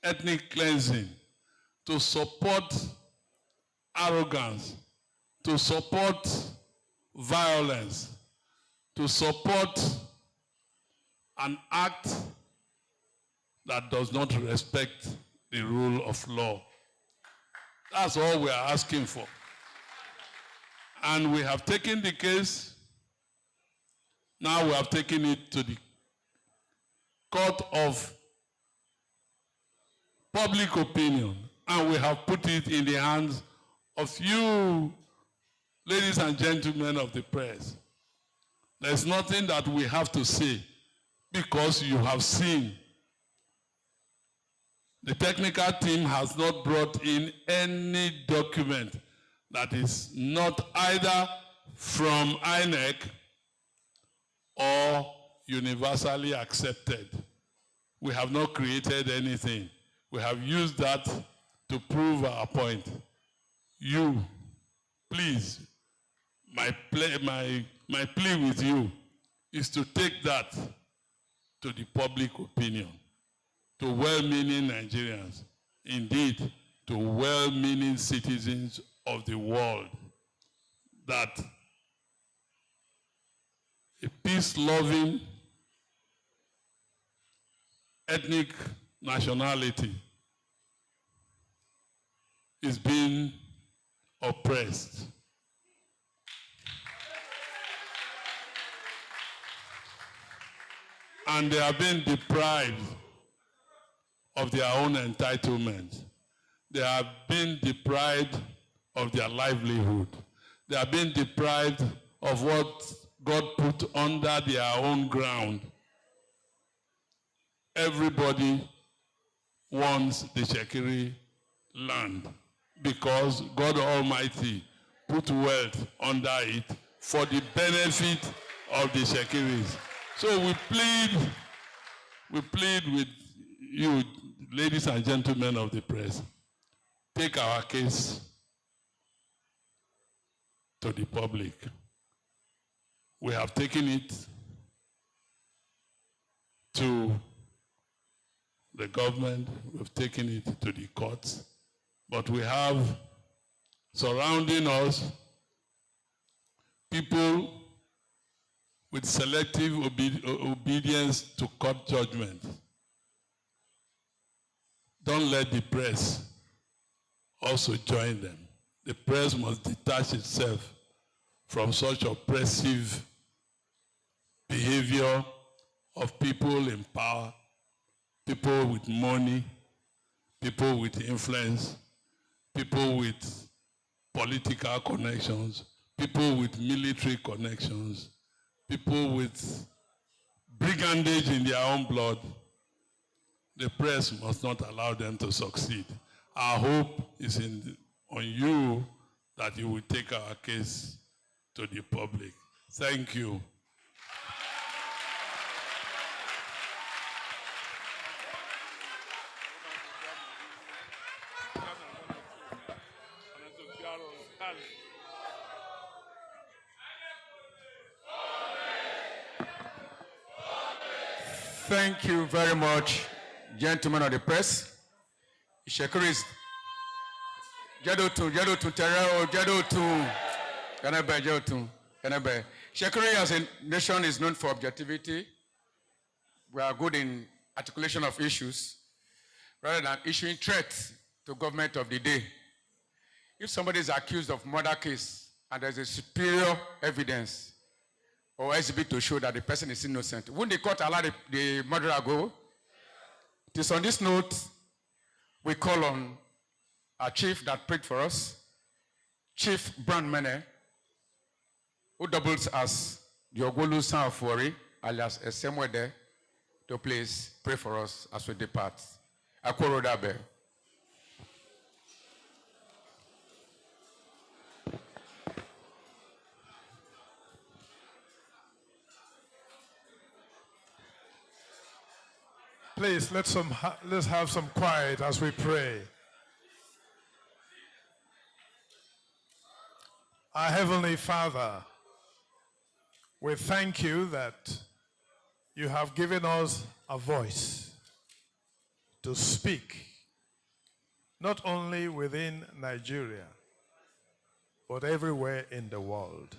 ethnic cleansing, to support arrogance, to support violence, to support an act that does not respect the rule of law. That's all we are asking for. And we have taken the case, now we have taken it to the court of public opinion, and we have put it in the hands of you, ladies and gentlemen of the press. There's nothing that we have to say because you have seen. The technical team has not brought in any document that is not either from INEC or universally accepted. We have not created anything. We have used that to prove our point. You, please, my plea with you is to take that to the public opinion, to well-meaning Nigerians, indeed, to well-meaning citizens of the world, that a peace-loving ethnic nationality is being oppressed. And they are being deprived of their own entitlement. They are being deprived of their livelihood. They are being deprived of what God put under their own ground. Everybody wants the Shekiri land because God Almighty put wealth under it for the benefit of the Shekiris. So we plead with you, ladies and gentlemen of the press, take our case to the public. We have taken it to the government, we've taken it to the courts, but we have surrounding us people with selective obedience to court judgment. Don't let the press also join them. The press must detach itself from such oppressive behavior of people in power, people with money, people with influence, people with political connections, people with military connections, people with brigandage in their own blood. The press must not allow them to succeed. Our hope is on you that you will take our case to the public. Thank you. Thank you very much, gentlemen of the press. Shekiri Shekiri as a nation is known for objectivity. We are good in articulation of issues rather than issuing threats to government of the day. If somebody is accused of murder case and there's a superior evidence or exhibit to show that the person is innocent, wouldn't the court allow the murderer go? It is on this note we call on our chief that prayed for us, Chief Brand Mene, who doubles as the Ogolu son of Warri, alias Esemwede, to please pray for us as we depart. Akworo Dabe. Please, let's have some quiet as we pray. Our Heavenly Father, we thank you that you have given us a voice to speak, not only within Nigeria, but everywhere in the world.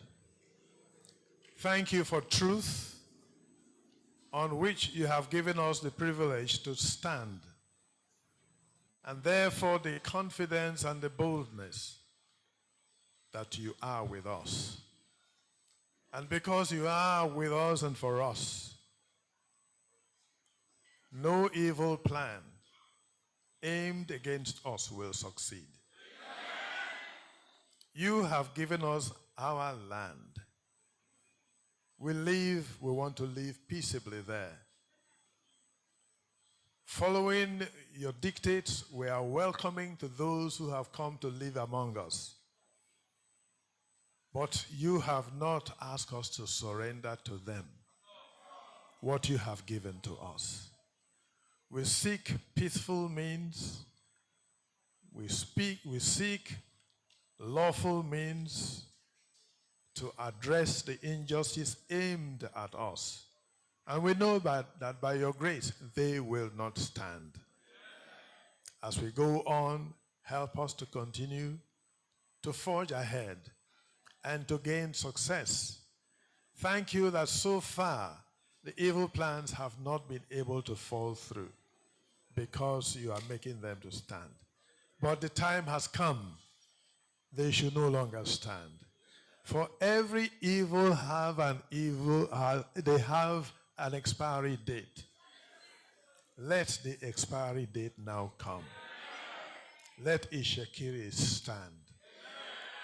Thank you for truth, on which you have given us the privilege to stand, and therefore the confidence and the boldness that you are with us. And because you are with us and for us, no evil plan aimed against us will succeed. You have given us our land. We want to live peaceably there. Following your dictates, we are welcoming to those who have come to live among us. But you have not asked us to surrender to them what you have given to us. We seek peaceful means. We seek lawful means to address the injustice aimed at us. And we know that by your grace, they will not stand. As we go on, help us to continue to forge ahead and to gain success. Thank you that so far the evil plans have not been able to fall through because you are making them to stand. But the time has come. They should no longer stand. For every evil they have an expiry date. Let the expiry date now come. Let Ishekiri stand.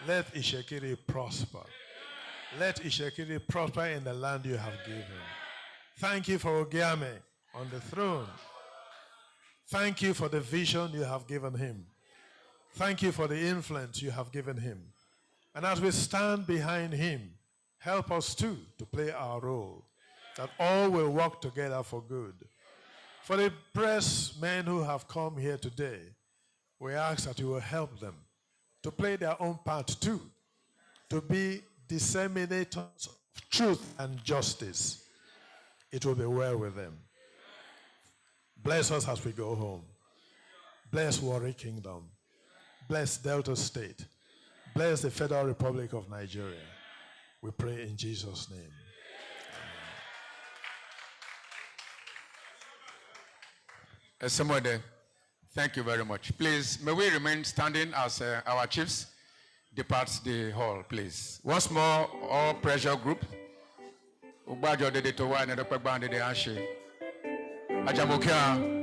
Let Ishekiri prosper. Let Ishekiri prosper in the land you have given. Thank you for Ogiame on the throne. Thank you for the vision you have given him. Thank you for the influence you have given him. And as we stand behind him, help us too to play our role, that all will work together for good. For the press men who have come here today, we ask that you will help them to play their own part too, to be disseminators of truth and justice. It will be well with them. Bless us as we go home. Bless Warri Kingdom. Bless Delta State. Bless the Federal Republic of Nigeria. We pray in Jesus' name. Somebody, thank you very much. Please, may we remain standing as our chiefs depart the hall, please. Once more, all pressure group. Ajamokia.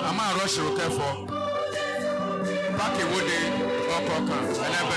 I'm a rush for Paki Woody, Okoka, and